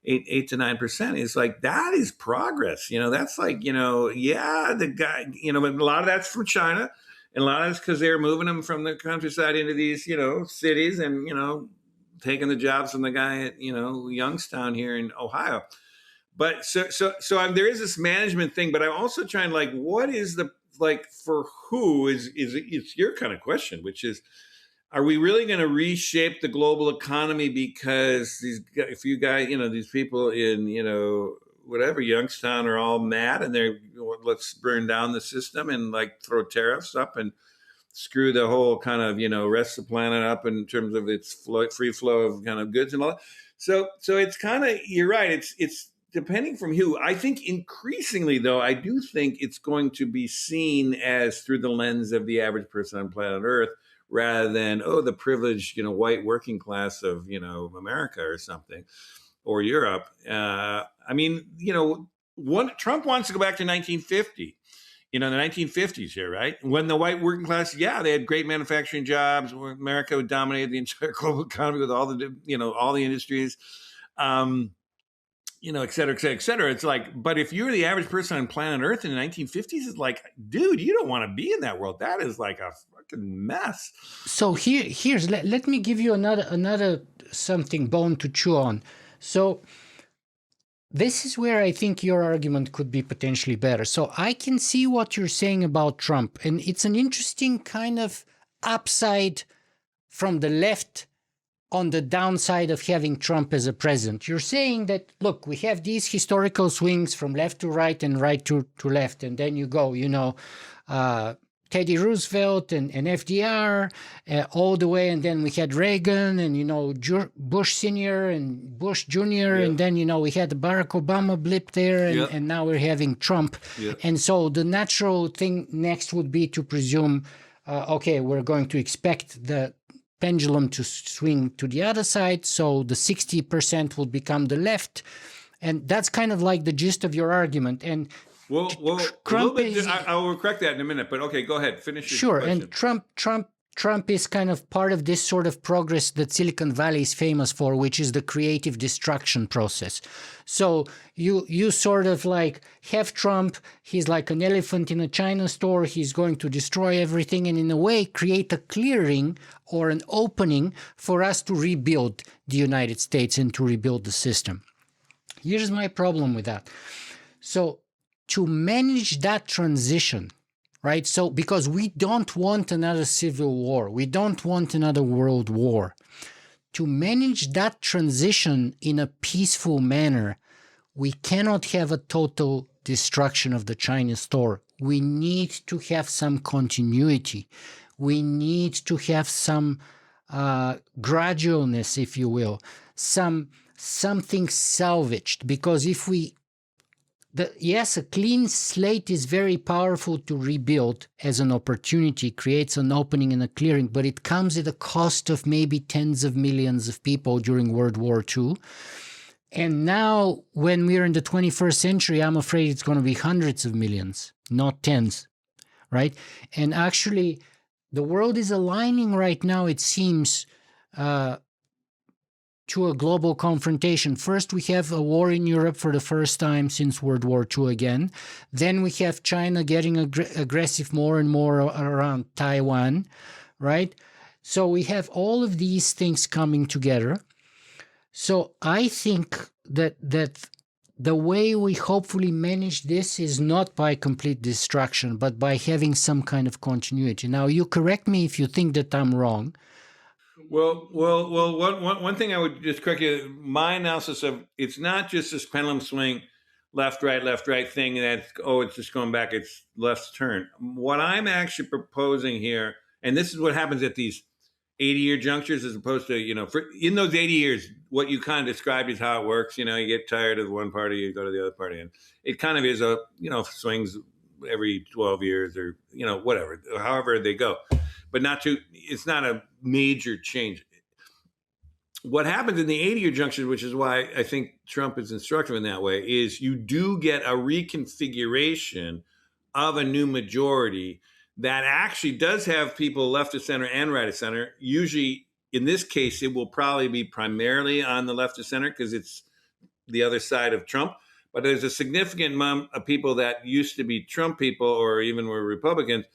8 to 9%. It's like, that is progress. That's like, the guy, but a lot of that's from China. And a lot of that's because they're moving them from the countryside into these, cities and, taking the jobs from the guy at, Youngstown here in Ohio. But there is this management thing, but I'm also trying like, what is the like for who is it's your kind of question, which is, are we really going to reshape the global economy because these a few guys, these people in whatever Youngstown are all mad and they're let's burn down the system and like throw tariffs up and screw the whole kind of rest of the planet up in terms of its free flow of kind of goods and all that. So it's kind of, you're right. It's depending from who. I think increasingly though, I do think it's going to be seen as through the lens of the average person on planet Earth, rather than the privileged white working class of America or something, or Europe. Trump wants to go back to 1950. The 1950s here, right? When the white working class, they had great manufacturing jobs. Where America dominated the entire global economy with all the industries, et cetera, et cetera, et cetera. It's like, but if you're the average person on planet Earth in the 1950s, it's like, dude, you don't want to be in that world. That is like a fucking mess. So let me give you another something bone to chew on. So this is where I think your argument could be potentially better. So I can see what you're saying about Trump, and it's an interesting kind of upside from the left on the downside of having Trump as a president. You're saying that, look, we have these historical swings from left to right and right to left, and then you go, Teddy Roosevelt and FDR all the way, and then we had Reagan and Bush Senior and Bush Junior, and then we had the Barack Obama blip there, and now we're having Trump. And so the natural thing next would be to presume, okay, we're going to expect the pendulum to swing to the other side, so the 60% will become the left, and that's kind of like the gist of your argument. And Well, I will correct that in a minute, but okay, go ahead, finish your question. And Trump is kind of part of this sort of progress that Silicon Valley is famous for, which is the creative destruction process. So you sort of like have Trump, he's like an elephant in a China store, he's going to destroy everything and in a way create a clearing or an opening for us to rebuild the United States and to rebuild the system. Here's my problem with that. So to manage that transition, right? So because we don't want another civil war, we don't want another world war. To manage that transition in a peaceful manner, we cannot have a total destruction of the China store. We need to have some continuity. We need to have some gradualness, if you will, something salvaged. Because if we yes, a clean slate is very powerful to rebuild as an opportunity, creates an opening and a clearing, but it comes at a cost of maybe tens of millions of people during World War II. And now, when we're in the 21st century, I'm afraid it's going to be hundreds of millions, not tens, right? And actually, the world is aligning right now, it seems, to a global confrontation. First, we have a war in Europe for the first time since World War II again. Then we have China getting aggressive more and more around Taiwan, right? So we have all of these things coming together. So I think that the way we hopefully manage this is not by complete destruction, but by having some kind of continuity. Now, you correct me if you think that I'm wrong. Well. One thing I would just correct you. My analysis of it's not just this pendulum swing, left, right thing. That it's just going back. It's left's turn. What I'm actually proposing here, and this is what happens at these 80-year junctures, as opposed to in those 80 years, what you kind of described is how it works. You get tired of one party, you go to the other party, and it kind of is a swings every 12 years or whatever, however they go. But it's not a major change. What happens in the 80-year junction, which is why I think Trump is instructive in that way, is you do get a reconfiguration of a new majority that actually does have people left of center and right of center. Usually, in this case, it will probably be primarily on the left of center because it's the other side of Trump. But there's a significant amount of people that used to be Trump people or even were Republicans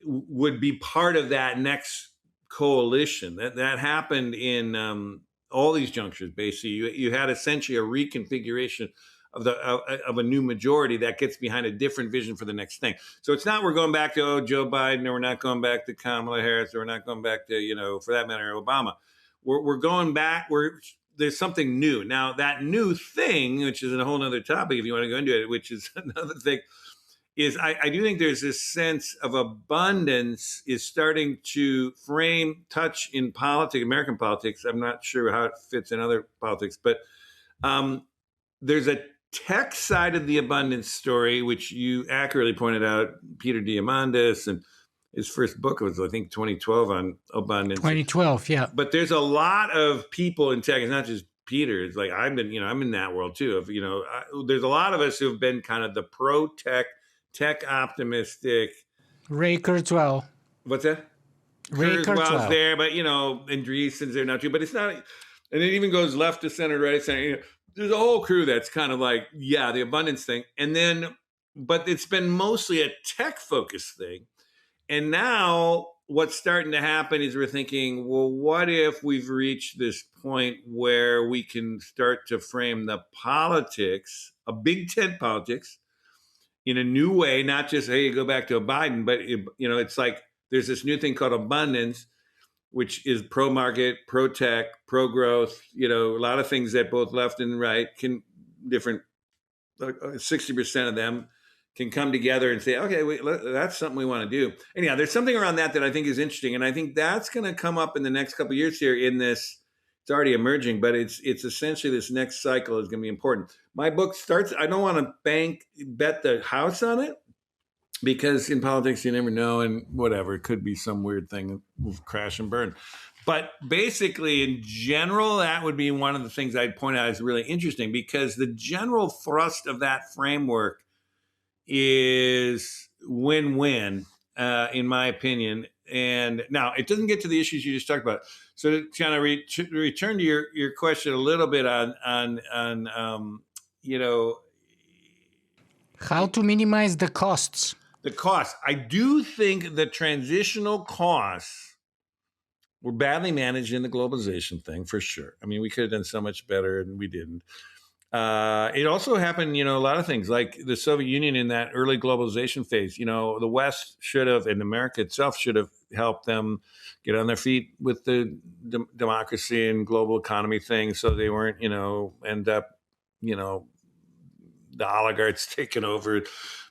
would be part of that next coalition. That happened in all these junctures. Basically, you had essentially a reconfiguration of a new majority that gets behind a different vision for the next thing. So it's not we're going back to Joe Biden, or we're not going back to Kamala Harris, or we're not going back to for that matter Obama. We're going back. There's something new now. That new thing, which is a whole other topic if you want to go into it, which is another thing, is I do think there's this sense of abundance is starting to touch in politics, American politics. I'm not sure how it fits in other politics, but there's a tech side of the abundance story, which you accurately pointed out, Peter Diamandis, and his first book was, I think, 2012 on abundance. 2012, yeah. But there's a lot of people in tech. It's not just Peter. It's like I'm in that world too. There's a lot of us who have been kind of the tech optimistic. Ray Kurzweil. What's that? Ray Kurzweil there, but Andreessen's there now too. But it's not, and it even goes left to center, right to center. There's a whole crew that's kind of like, the abundance thing. And then, but it's been mostly a tech focused thing. And now what's starting to happen is we're thinking, well, what if we've reached this point where we can start to frame the politics, a big tent politics, in a new way, not just, hey, you go back to a Biden, but it's like there's this new thing called abundance, which is pro-market, pro-tech, pro-growth, a lot of things that both left and right different 60% of them can come together and say, okay, wait, that's something we want to do. Anyhow, there's something around that I think is interesting. And I think that's going to come up in the next couple of years here in this. It's already emerging, but it's essentially this next cycle is going to be important. My book starts, I don't want to bet the house on it, because in politics, you never know, and whatever, it could be some weird thing that will crash and burn. But basically, in general, that would be one of the things I'd point out is really interesting, because the general thrust of that framework is win-win, in my opinion. And now it doesn't get to the issues you just talked about. So to kind of return to your question a little bit on how to minimize the costs. The costs. I do think the transitional costs were badly managed in the globalization thing, for sure. I mean, we could have done so much better, and we didn't. It also happened, a lot of things like the Soviet Union in that early globalization phase. The West should have, and America itself should have helped them get on their feet with the democracy and global economy thing, so they weren't, end up, the oligarchs taking over.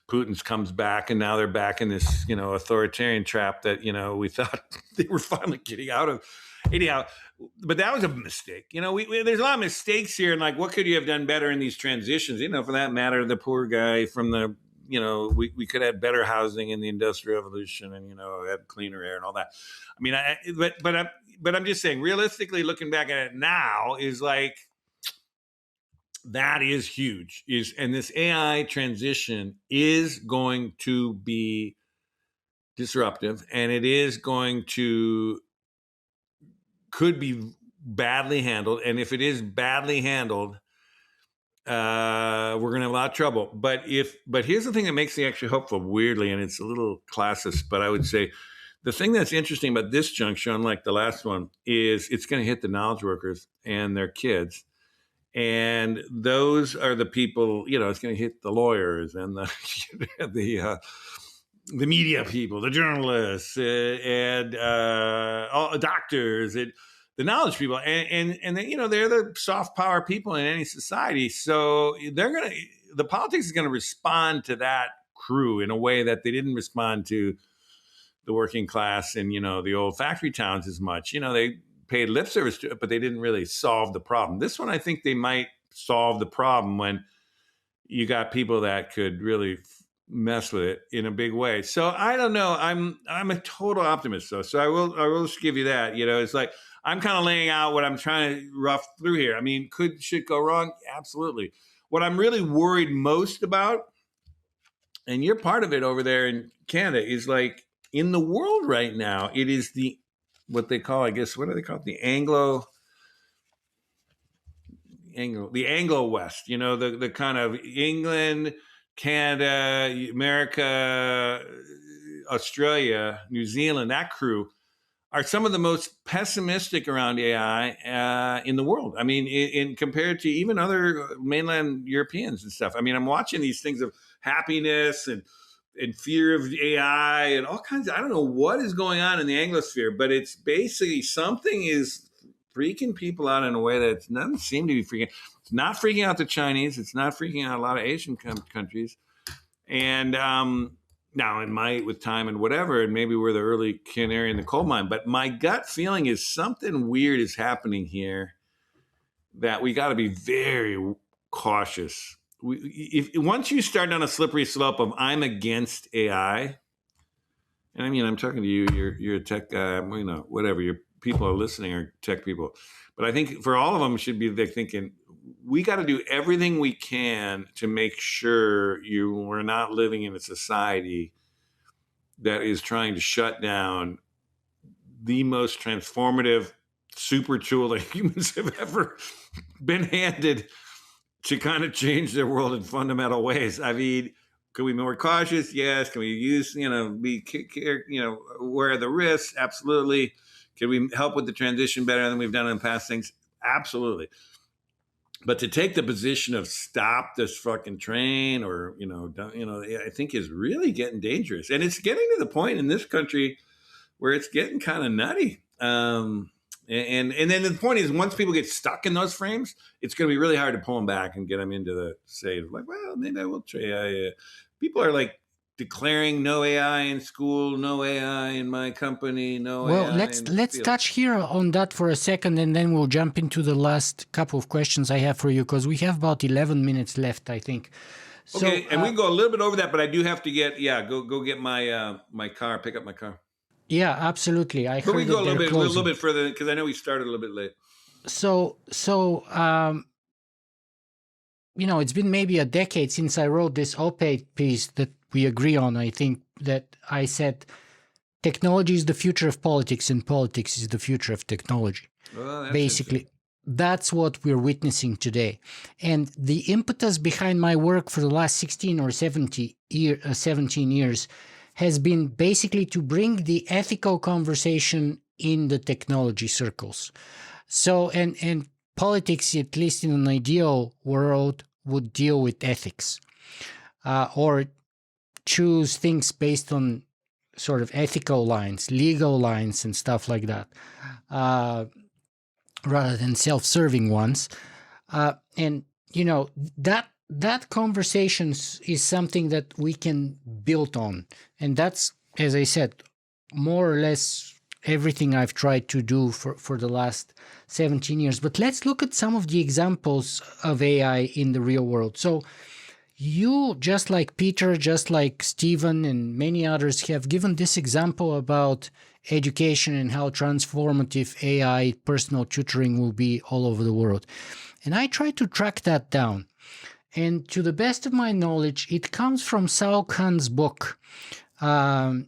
Putin's comes back, and now they're back in this, authoritarian trap that, we thought they were finally getting out of. Anyhow, but that was a mistake. There's a lot of mistakes here, and like, what could you have done better in these transitions? For that matter, the poor guy from the, we could have better housing in the Industrial Revolution, and have cleaner air and all that. I mean, but I'm just saying, realistically, looking back at it now, is like, that is huge. And this AI transition is going to be disruptive, and it is going to could be badly handled. And if it is badly handled, we're going to have a lot of trouble. But here's the thing that makes me actually hopeful, weirdly, and it's a little classist, but I would say the thing that's interesting about this juncture, unlike the last one, is it's going to hit the knowledge workers and their kids. And those are the people, it's going to hit the lawyers and the media people, the journalists, and all doctors, and the knowledge people, and they're the soft power people in any society. So the politics is going to respond to that crew in a way that they didn't respond to the working class and the old factory towns as much. They paid lip service to it, but they didn't really solve the problem. This one, I think they might solve the problem when you got people that could really mess with it in a big way. So I don't know. I'm a total optimist, though. So I will just give you that. It's like I'm kind of laying out what I'm trying to rough through here. I mean, could shit go wrong? Absolutely. What I'm really worried most about, and you're part of it over there in Canada, is like in the world right now, it is what they call, I guess, what do they call it? The Anglo West, the kind of England, Canada, America, Australia, New Zealand, that crew are some of the most pessimistic around AI in the world. I mean, in compared to even other mainland Europeans and stuff. I mean, I'm watching these things of happiness and fear of AI and all kinds of, I don't know what is going on in the Anglosphere, but it's basically something is freaking people out in a way that doesn't seem to be freaking. It's not freaking out the Chinese. It's not freaking out a lot of Asian countries. And now it might with time and whatever, and maybe we're the early canary in the coal mine. But my gut feeling is something weird is happening here that we got to be very cautious. If once you start down a slippery slope of I'm against AI, and I mean I'm talking to you, you're a tech guy, whatever. Your people are listening are tech people, but I think for all of them should be they're thinking we got to do everything we can to make sure we're not living in a society that is trying to shut down the most transformative super tool that humans have ever been handed to kind of change their world in fundamental ways. I mean, can we be more cautious? Yes. Can we use, be, aware of the risks? Absolutely. Can we help with the transition better than we've done in past things? Absolutely. But to take the position of stop this fucking train or, I think is really getting dangerous. And it's getting to the point in this country where it's getting kind of nutty. And then the point is, once people get stuck in those frames, it's going to be really hard to pull them back and get them into the state of like, well, maybe I will try AI. People are like declaring no AI in school, no AI in my company, no well, AI. Let's touch here on that for a second, and then we'll jump into the last couple of questions I have for you, because we have about 11 minutes left, I think. So, okay, and we can go a little bit over that, but I do have to go get my my car, pick up my car. Yeah, absolutely. But we go a little bit further because I know we started a little bit late. So it's been maybe a decade since I wrote this op-ed piece that we agree on. I think that I said technology is the future of politics and politics is the future of technology. Well, basically, that's what we're witnessing today. And the impetus behind my work for the last 16 or 17 years has been basically to bring the ethical conversation in the technology circles. So, and politics, at least in an ideal world, would deal with ethics or choose things based on sort of ethical lines, legal lines, and stuff like that, rather than self-serving ones. And, that conversation is something that we can build on. And that's, as I said, more or less everything I've tried to do for the last 17 years. But let's look at some of the examples of AI in the real world. So you, just like Peter, just like Stephen and many others, have given this example about education and how transformative AI personal tutoring will be all over the world. And I try to track that down. And to the best of my knowledge, it comes from Sal Khan's book. And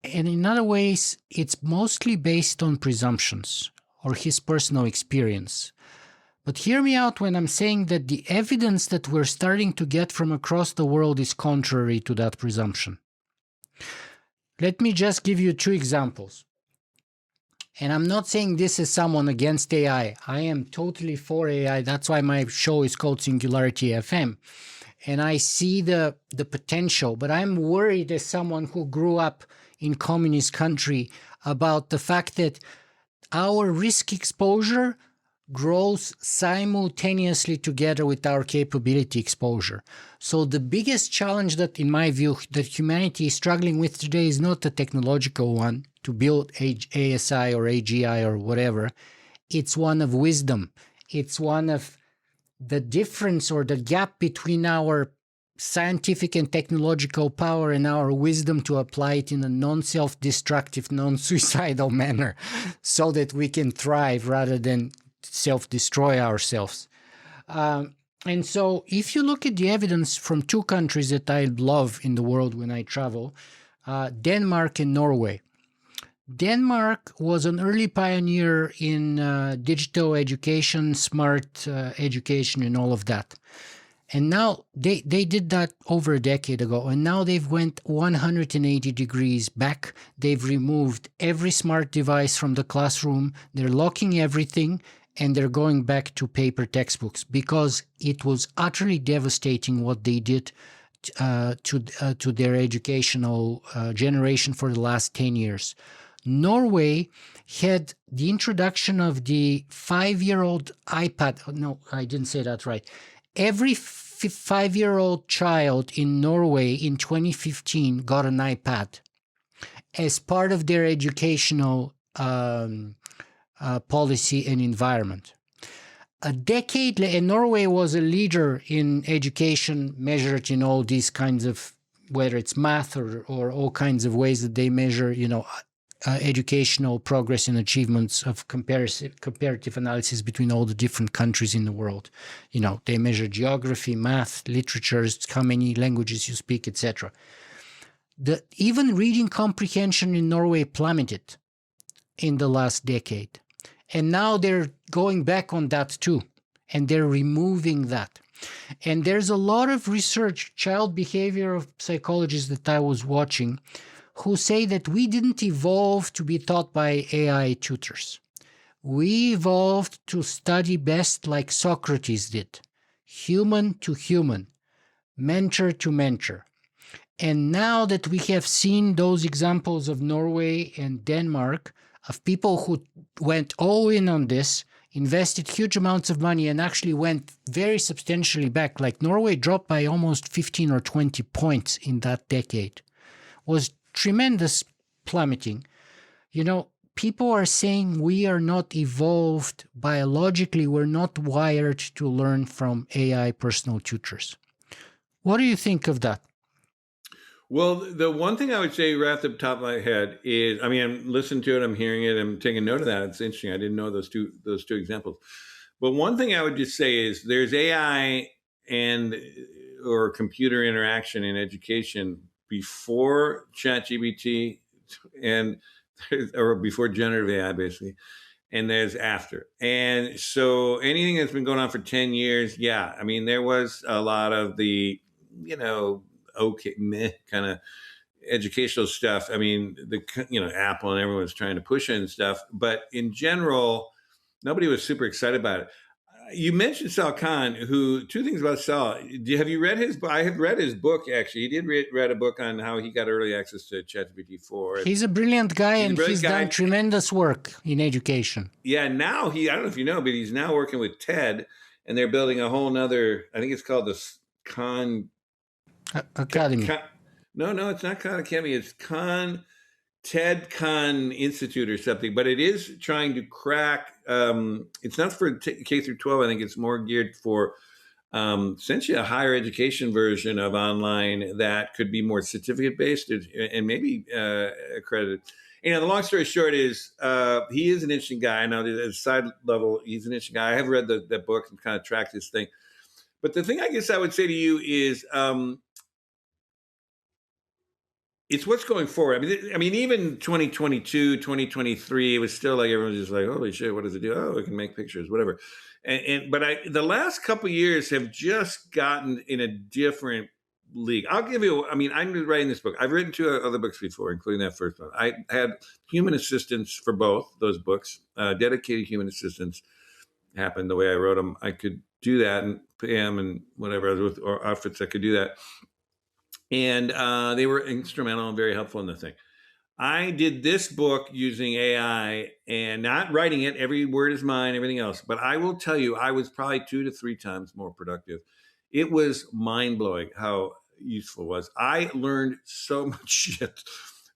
in other ways, it's mostly based on presumptions or his personal experience. But hear me out when I'm saying that the evidence that we're starting to get from across the world is contrary to that presumption. Let me just give you 2 examples. And I'm not saying this as someone against AI. I am totally for AI. That's why my show is called Singularity FM. And I see the potential, but I'm worried as someone who grew up in communist country about the fact that our risk exposure grows simultaneously together with our capability exposure. So the biggest challenge that, in my view, that humanity is struggling with today is not a technological one to build ASI or AGI or whatever. It's one of wisdom. It's one of the difference or the gap between our scientific and technological power and our wisdom to apply it in a non-self-destructive, non-suicidal manner so that we can thrive rather than self-destroy ourselves. And so if you look at the evidence from 2 countries that I love in the world when I travel, Denmark and Norway. Denmark was an early pioneer in digital education, smart education, and all of that. And now they did that over a decade ago, and now they've went 180 degrees back. They've removed every smart device from the classroom. They're locking everything, and they're going back to paper textbooks because it was utterly devastating what they did to their educational generation for the last 10 years. Norway had the introduction of the 5-year-old iPad. No, I didn't say that right. Every 5-year-old child in Norway in 2015 got an iPad as part of their educational policy and environment. A decade later, and Norway was a leader in education measured in all these kinds of, whether it's math or all kinds of ways that they measure, educational progress and achievements of comparative analysis between all the different countries in the world. They measure geography, math, literature, how many languages you speak, etc. Even reading comprehension in Norway plummeted in the last decade. And now they're going back on that too, and they're removing that. And there's a lot of research, child behavioral psychologists that I was watching, who say that we didn't evolve to be taught by AI tutors. We evolved to study best like Socrates did, human to human, mentor to mentor. And now that we have seen those examples of Norway and Denmark, of people who went all in on this, invested huge amounts of money, and actually went very substantially back, like Norway dropped by almost 15 or 20 points in that decade, was tremendous plummeting. People are saying we are not evolved biologically, we're not wired to learn from AI personal tutors. What do you think of that? Well, the one thing I would say right off the top of my head is, I'm listening to it, I'm hearing it, I'm taking note of that. It's interesting. I didn't know those two examples. But one thing I would just say is there's AI or computer interaction in education before ChatGPT or before generative AI, basically, and there's after. And so anything that's been going on for 10 years, there was a lot of the, kind of educational stuff. Apple and everyone's trying to push it and stuff, but in general, nobody was super excited about it. You mentioned Sal Khan, who, two things about Sal. Have you read his book? I have read his book, actually. He did read a book on how he got early access to ChatGPT 4. He's a brilliant guy, and he's done tremendous work in education. Yeah, now I don't know if you know, but he's now working with TED, and they're building a whole nother, I think it's called the Khan Academy. No, it's not Khan Academy. It's TED Khan Institute or something, but it is trying to crack. It's not for K through 12. I think it's more geared for essentially a higher education version of online that could be more certificate based and maybe accredited. The long story short is he is an interesting guy. Now, at a side level, he's an interesting guy. I have read that book and kind of tracked this thing. But the thing I guess I would say to you is it's what's going forward. Even 2022, 2023, it was still like everyone's just like, holy shit, what does it do? Oh, it can make pictures, whatever. But the last couple of years have just gotten in a different league. I'll give you, I'm writing this book. I've written 2 other books before, including that first one. I had human assistants for both those books, dedicated human assistants. Happened the way I wrote them. I could do that and pay them and whatever I was with, or outfits, I could do that. And they were instrumental and very helpful in the thing. I did this book using AI and not writing it. Every word is mine, everything else. But I will tell you, I was probably 2 to 3 times more productive. It was mind-blowing how useful it was. I learned so much shit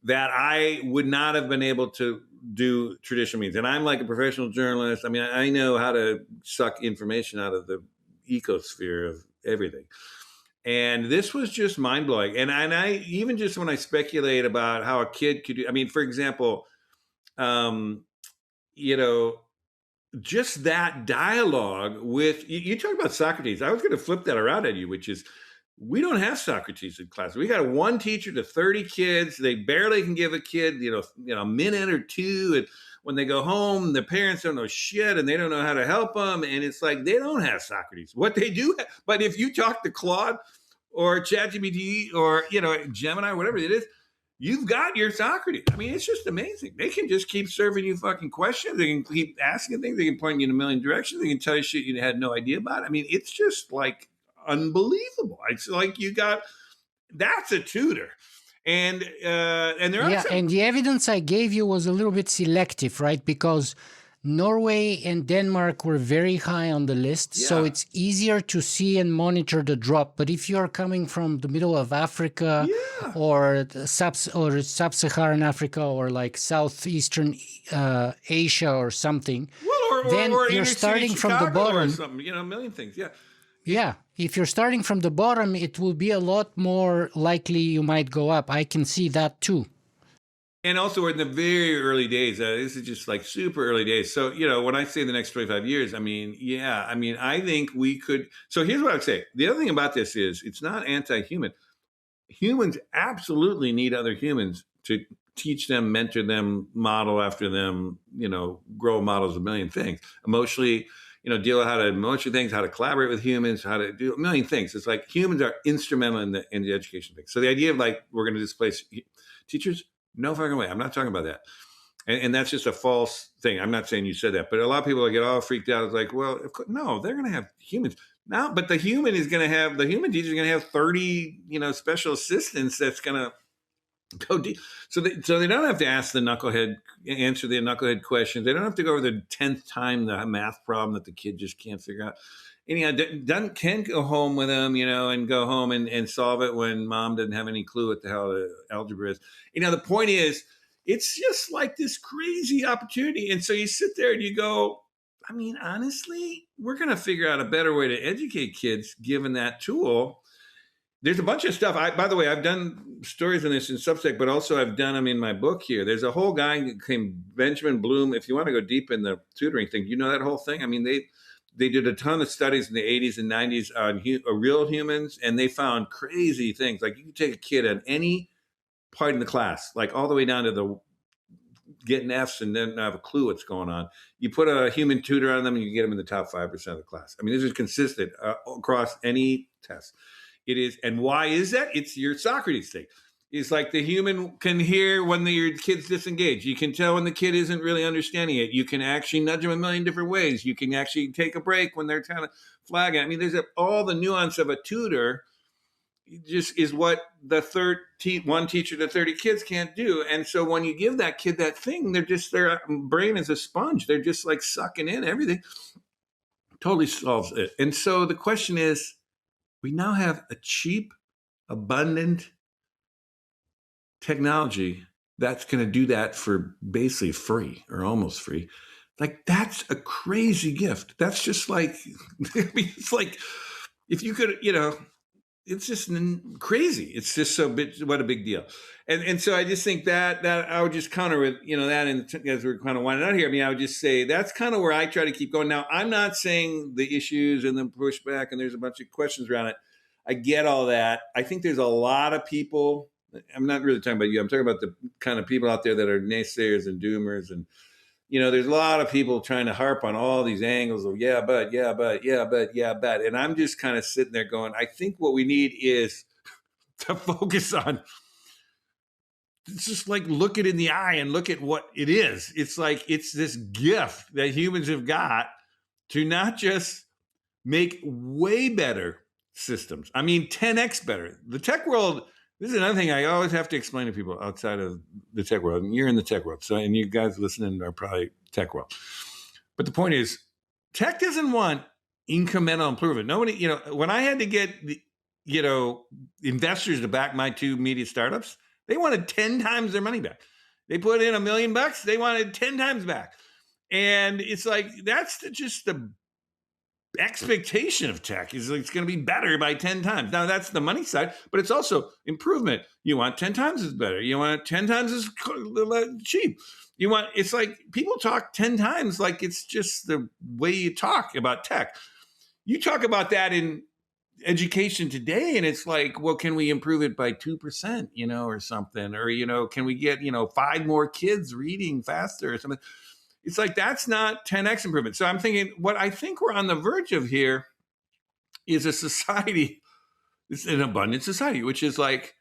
that I would not have been able to do traditional means. And I'm like a professional journalist. I know how to suck information out of the ecosphere of everything. And this was just mind blowing. And I even just when I speculate about how a kid could do, for example, just that dialogue with you talk about Socrates. I was going to flip that around at you, which is We don't have Socrates in class. We got one teacher to 30 kids. They barely can give a kid, a minute or two. And when they go home, the parents don't know shit and they don't know how to help them. And it's like, they don't have Socrates. What they do, but if you talk to Claude or ChatGPT or, Gemini, whatever it is, you've got your Socrates. I mean, it's just amazing. They can just keep serving you fucking questions. They can keep asking things. They can point you in a million directions. They can tell you shit you had no idea about. I mean, it's just like unbelievable. It's like that's a tutor. And there are and the evidence I gave you was a little bit selective, right? Because Norway and Denmark were very high on the list, so it's easier to see and monitor the drop. But if you're coming from the middle of Africa or sub-Saharan Africa or like southeastern Asia or something, then you're starting from the bottom. Or something, a million things. Yeah, if you're starting from the bottom, it will be a lot more likely you might go up. I can see that too. And also, we're in the very early days. This is just like super early days. So, when I say the next 25 years, I think we could. So here's what I would say. The other thing about this is it's not anti-human. Humans absolutely need other humans to teach them, mentor them, model after them, grow models of a million things. Emotionally, deal with how to emotional things, how to collaborate with humans, how to do a million things. It's like humans are instrumental in the education thing. So the idea of like we're going to displace teachers, no fucking way. I'm not talking about that. And that's just a false thing. I'm not saying you said that, but a lot of people get all freaked out. It's like, well, no, they're going to have humans now, but the human teacher is going to have 30, special assistants that's going to go deep. So they don't have to answer the knucklehead questions. They don't have to go over the 10th time the math problem that the kid just can't figure out. And can go home with them, and go home and solve it when mom doesn't have any clue what the hell the algebra is. The point is, it's just like this crazy opportunity. And so you sit there and you go, I mean, honestly, we're going to figure out a better way to educate kids given that tool. There's a bunch of stuff. By the way, I've done stories on this in Substack, but also I've done them in my book here. There's a whole guy named Benjamin Bloom. If you want to go deep in the tutoring thing, that whole thing. I mean, they did a ton of studies in the 80s and 90s on real humans, and they found crazy things. Like you can take a kid at any part in the class, like all the way down to the getting Fs and then not have a clue what's going on. You put a human tutor on them and you get them in the top 5% of the class. I mean, this is consistent across any test. It is. And why is that? It's your Socrates thing. It's like the human can hear when your kid's disengaged. You can tell when the kid isn't really understanding it. You can actually nudge them a million different ways. You can actually take a break when they're trying to flag it. I mean, there's all the nuance of a tutor just is what the one teacher to 30 kids can't do. And so when you give that kid that thing, their brain is a sponge. They're just like sucking in everything. Totally solves it. And so the question is, we now have a cheap, abundant technology that's going to do that for basically free or almost free. Like, that's a crazy gift. That's just like, it's like, if you could, it's just crazy. It's just what a big deal. And so I just think that I would just counter with, that, and as we're kind of winding out here, I would just say that's kind of where I try to keep going. Now, I'm not saying the issues and the pushback and there's a bunch of questions around it. I get all that. I think there's a lot of people. I'm not really talking about you. I'm talking about the kind of people out there that are naysayers and doomers. And, there's a lot of people trying to harp on all these angles of, but. And I'm just kind of sitting there going, I think what we need is to focus on, just like look it in the eye and look at what it is. It's like, it's this gift that humans have got to not just make way better systems. 10x better. The tech world, this is another thing I always have to explain to people outside of the tech world. And you're in the tech world. So, and you guys listening are probably tech world. But the point is, tech doesn't want incremental improvement. Nobody, when I had to get, investors to back my 2 media startups, they wanted 10 times their money back. They put in $1 million. They wanted 10 times back. And it's like, that's just the expectation of tech is it's going to be better by 10 times. Now that's the money side, but it's also improvement. You want 10 times as better. You want 10 times as cheap. It's like people talk 10 times like it's just the way you talk about tech. You talk about that in education today, and it's like, well, can we improve it by 2%, or something, or can we get 5 more kids reading faster or something? It's like, that's not 10x improvement. So I'm thinking, what I think we're on the verge of here is a society, it's an abundant society, which is like,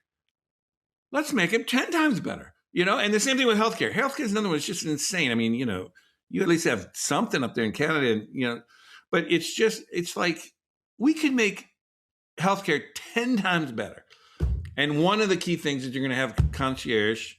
let's make it 10 times better, and the same thing with healthcare. Healthcare is another one. It's just insane. I mean, you at least have something up there in Canada, and but it's like, we could make healthcare 10 times better. And one of the key things is you're going to have concierge,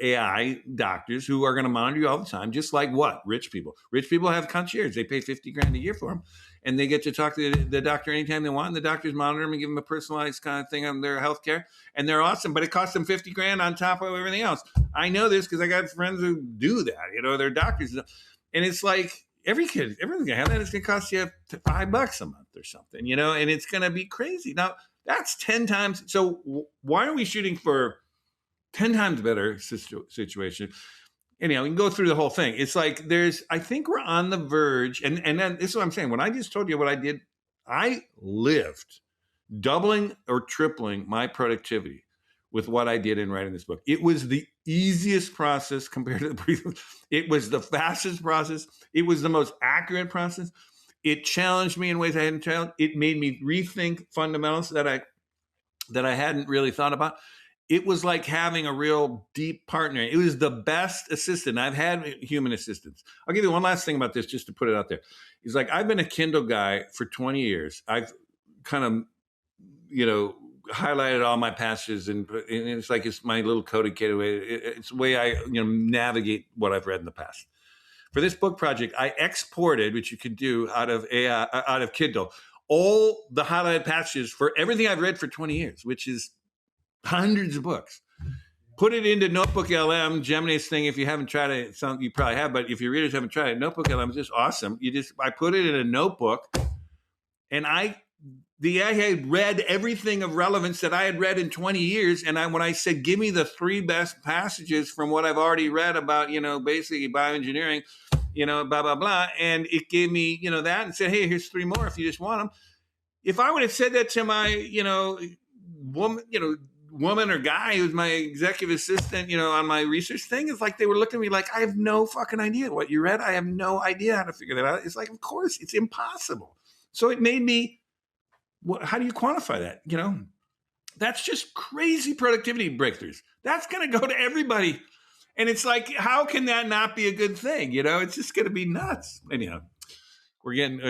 AI doctors who are going to monitor you all the time, just like what? Rich people. Rich people have concierge. They pay $50,000 a year for them, and they get to talk to the doctor anytime they want. And the doctors monitor them and give them a personalized kind of thing on their healthcare, and they're awesome. But it costs them $50,000 on top of everything else. I know this because I got friends who do that. They're doctors, and it's like, everyone's gonna have that. It's gonna cost you $5 a month or something, and it's gonna be crazy. Now, that's 10 times. So why are we shooting for 10 times better situation? Anyhow, we can go through the whole thing. It's like, I think we're on the verge. And then this is what I'm saying. When I just told you what I did, I lived doubling or tripling my productivity with what I did in writing this book. It was the easiest process compared to the previous. It was the fastest process. It was the most accurate process. It challenged me in ways I hadn't challenged. It made me rethink fundamentals that I hadn't really thought about. It was like having a real deep partner. It was the best assistant. I've had human assistants. I'll give you one last thing about this, just to put it out there. It's like, I've been a Kindle guy for 20 years. I've kind of, highlighted all my passages, and it's like, it's my little coded way. It's the way I navigate what I've read in the past. For this book project, I exported, which you could do out of Kindle, all the highlighted passages for everything I've read for 20 years, which is hundreds of books. Put it into Notebook LM, Gemini's thing. If you haven't tried it, you probably have, but if your readers haven't tried it, Notebook LM is just awesome. I put it in a notebook, and I had read everything of relevance that I had read in 20 years. And when I said, give me the 3 best passages from what I've already read about, basically bioengineering, blah, blah, blah. And it gave me, that, and said, hey, here's 3 more if you just want them. If I would have said that to my, woman or guy who's my executive assistant, on my research thing, it's like they were looking at me like, I have no fucking idea what you read. I have no idea how to figure that out. It's like, of course, it's impossible. So it made me, how do you quantify that? That's just crazy productivity breakthroughs. That's going to go to everybody. And it's like, how can that not be a good thing? It's just going to be nuts. Anyhow, we're getting,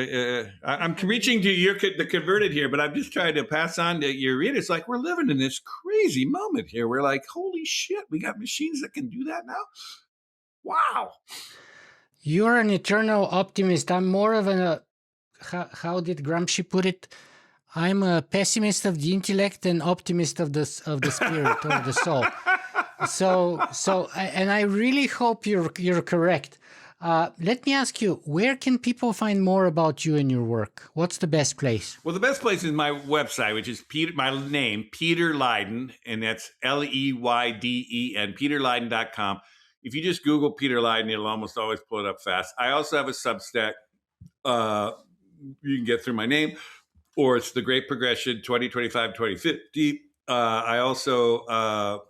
I'm reaching to the converted here, but I'm just trying to pass on to your readers. Like, we're living in this crazy moment here. We're like, holy shit, we got machines that can do that now. Wow. You're an eternal optimist. I'm more of how did Gramsci put it? I'm a pessimist of the intellect and optimist of the spirit or the soul. So, and I really hope you're correct. Let me ask you, where can people find more about you and your work? What's the best place? Well, the best place is my website, which is my name, Peter Leyden, and that's Leyden, peterleyden.com. If you just Google Peter Leyden, it'll almost always pull it up fast. I also have a Substack. You can get through my name, or it's The Great Progression 2025, 2050. I also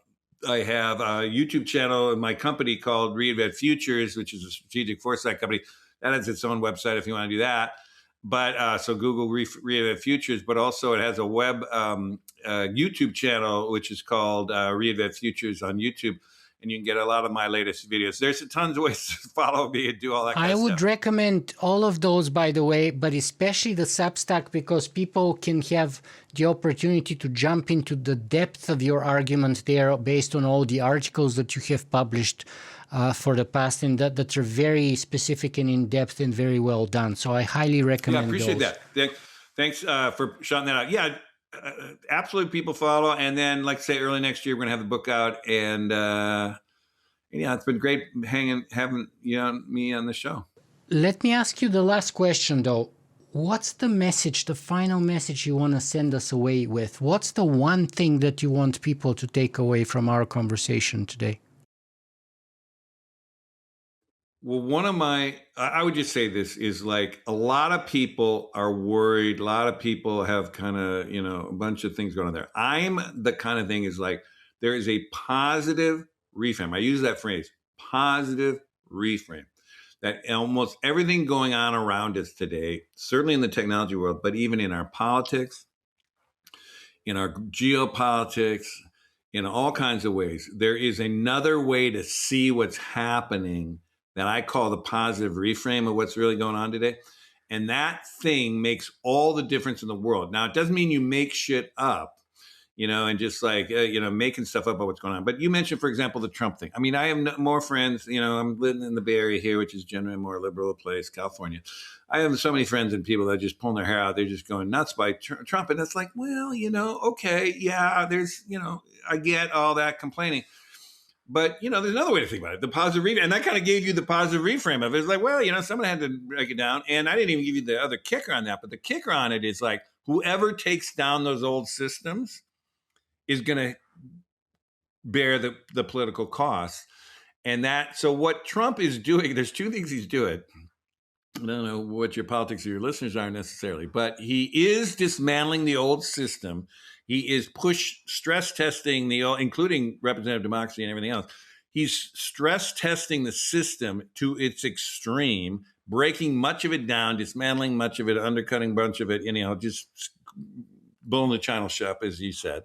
I have a YouTube channel in my company called Reinvent Futures, which is a strategic foresight company. That has its own website if you want to do that. But so Google Reinvent Futures, but also it has a web YouTube channel, which is called Reinvent Futures on YouTube. And you can get a lot of my latest videos. There's tons of ways to follow me and do all that kind of stuff. I would recommend all of those, by the way, but especially the Substack, because people can have the opportunity to jump into the depth of your argument there based on all the articles that you have published for the past, and that are very specific and in-depth and very well done. So I highly recommend those. Yeah, I appreciate that. Thanks for shouting that out. Yeah, absolutely, people follow. And then, like I say, early next year, we're going to have the book out. And yeah, it's been great having me on the show. Let me ask you the last question, though. What's the message, the final message you want to send us away with? What's the one thing that you want people to take away from our conversation today? Well, I would just say this is like a lot of people are worried. A lot of people have kind of, a bunch of things going on there. I'm the kind of thing is like, there is a positive reframe. I use that phrase, positive reframe, that almost everything going on around us today, certainly in the technology world, but even in our politics, in our geopolitics, in all kinds of ways, there is another way to see what's happening that I call the positive reframe of what's really going on today. And that thing makes all the difference in the world. Now, it doesn't mean you make shit up, and just like, making stuff up about what's going on. But you mentioned, for example, the Trump thing. I mean, I have more friends, I'm living in the Bay Area here, which is generally a more liberal place, California. I have so many friends and people that are just pulling their hair out. They're just going nuts by Trump. And it's like, well, okay, yeah, there's, I get all that complaining. But, there's another way to think about it, the positive reframe. And that kind of gave you the positive reframe of it. It's like, well, someone had to break it down. And I didn't even give you the other kicker on that. But the kicker on it is like, whoever takes down those old systems is going to bear the political costs. And so what Trump is doing, there's two things he's doing. I don't know what your politics or your listeners are necessarily, but he is dismantling the old system. He is stress testing including representative democracy and everything else. He's stress testing the system to its extreme, breaking much of it down, dismantling much of it, undercutting a bunch of it, just blowing the china shop, as he said.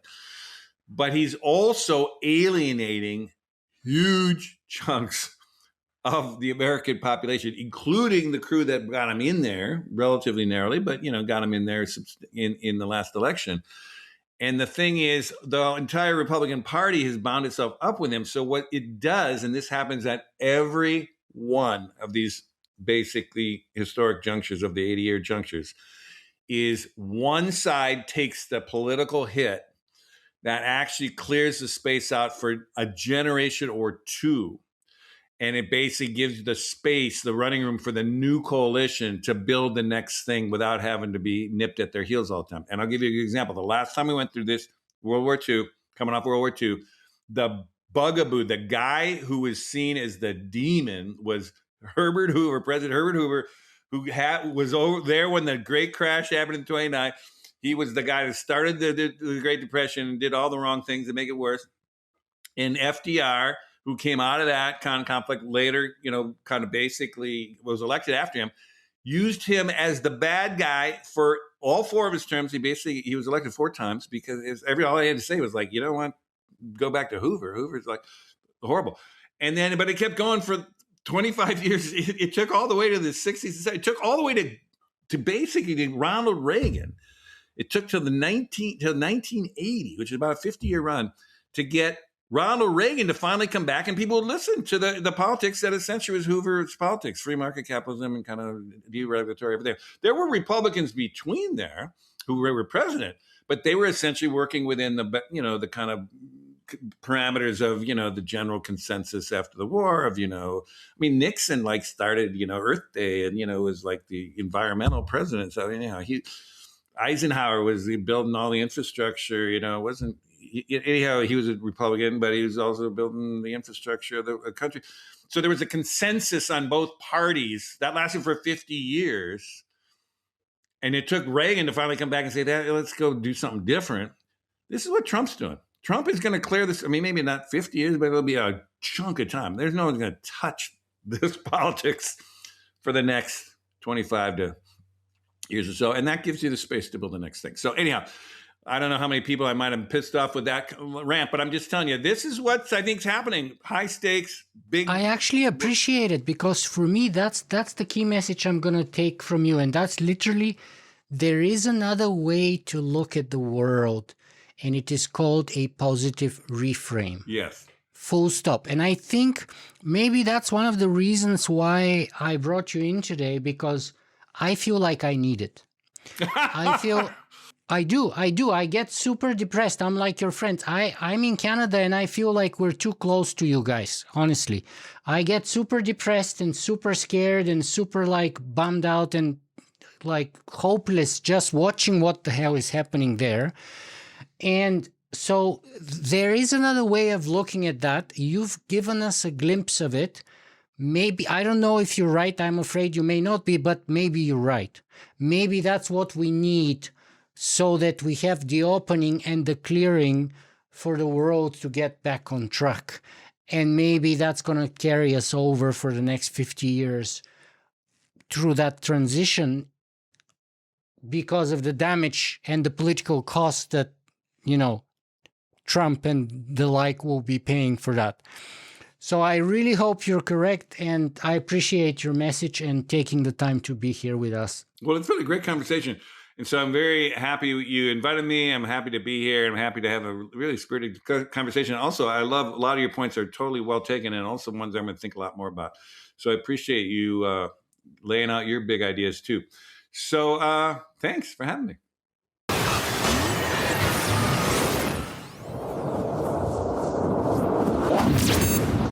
But he's also alienating huge chunks of the American population, including the crew that got him in there relatively narrowly, but, got him in there in the last election. And the thing is, the entire Republican Party has bound itself up with him. So what it does, and this happens at every one of these basically historic junctures of the 80-year junctures, is one side takes the political hit that actually clears the space out for a generation or two. And it basically gives the space, the running room for the new coalition to build the next thing without having to be nipped at their heels all the time. And I'll give you an example. The last time we went through this, World War II, coming off World War II, the bugaboo, the guy who was seen as the demon was Herbert Hoover, President Herbert Hoover, who was over there when the great crash happened in 1929. He was the guy that started the Great Depression and did all the wrong things to make it worse. And FDR, who came out of that kind of conflict later, kind of basically was elected after him, used him as the bad guy for all four of his terms. He was elected 4 times because all I had to say was like, go back to Hoover. Hoover's like horrible. And then, but it kept going for 25 years. It took all the way to the 60s and 70s. It took all the way to basically Ronald Reagan. It took till 1980, which is about a 50-year run, to get Ronald Reagan to finally come back and people would listen to the politics that essentially was Hoover's politics, free market capitalism and kind of deregulatory everything. There were Republicans between there who were president, but they were essentially working within the kind of parameters of, the general consensus after the war of, Nixon started, Earth Day and, was like the environmental president. So, Eisenhower was building all the infrastructure, wasn't, anyhow, he was a Republican, but he was also building the infrastructure of the country. So there was a consensus on both parties that lasted for 50 years. And it took Reagan to finally come back and say, let's go do something different. This is what Trump's doing. Trump is going to clear this. I mean, maybe not 50 years, but it'll be a chunk of time. There's no one's going to touch this politics for the next 25 years or so. And that gives you the space to build the next thing. So anyhow, I don't know how many people I might have pissed off with that rant, but I'm just telling you, this is what I think is happening. High stakes, big. I actually appreciate it because for me, that's the key message I'm going to take from you. And that's literally, there is another way to look at the world, and it is called a positive reframe. Yes. Full stop. And I think maybe that's one of the reasons why I brought you in today, because I feel like I need it. I do. I get super depressed. I'm like your friends. I'm in Canada and I feel like we're too close to you guys, honestly. I get super depressed and super scared and super bummed out and hopeless just watching what the hell is happening there. And so there is another way of looking at that. You've given us a glimpse of it, maybe, I don't know if you're right. I'm afraid you may not be, but maybe you're right. Maybe that's what we need so that we have the opening and the clearing for the world to get back on track. And maybe that's going to carry us over for the next 50 years through that transition because of the damage and the political cost that, Trump and the like will be paying for that. So I really hope you're correct, and I appreciate your message and taking the time to be here with us. Well, it's been a great conversation. And so I'm very happy you invited me. I'm happy to be here. I'm happy to have a really spirited conversation. Also, I love a lot of your points are totally well taken and also ones I'm going to think a lot more about. So I appreciate you laying out your big ideas too. So thanks for having me.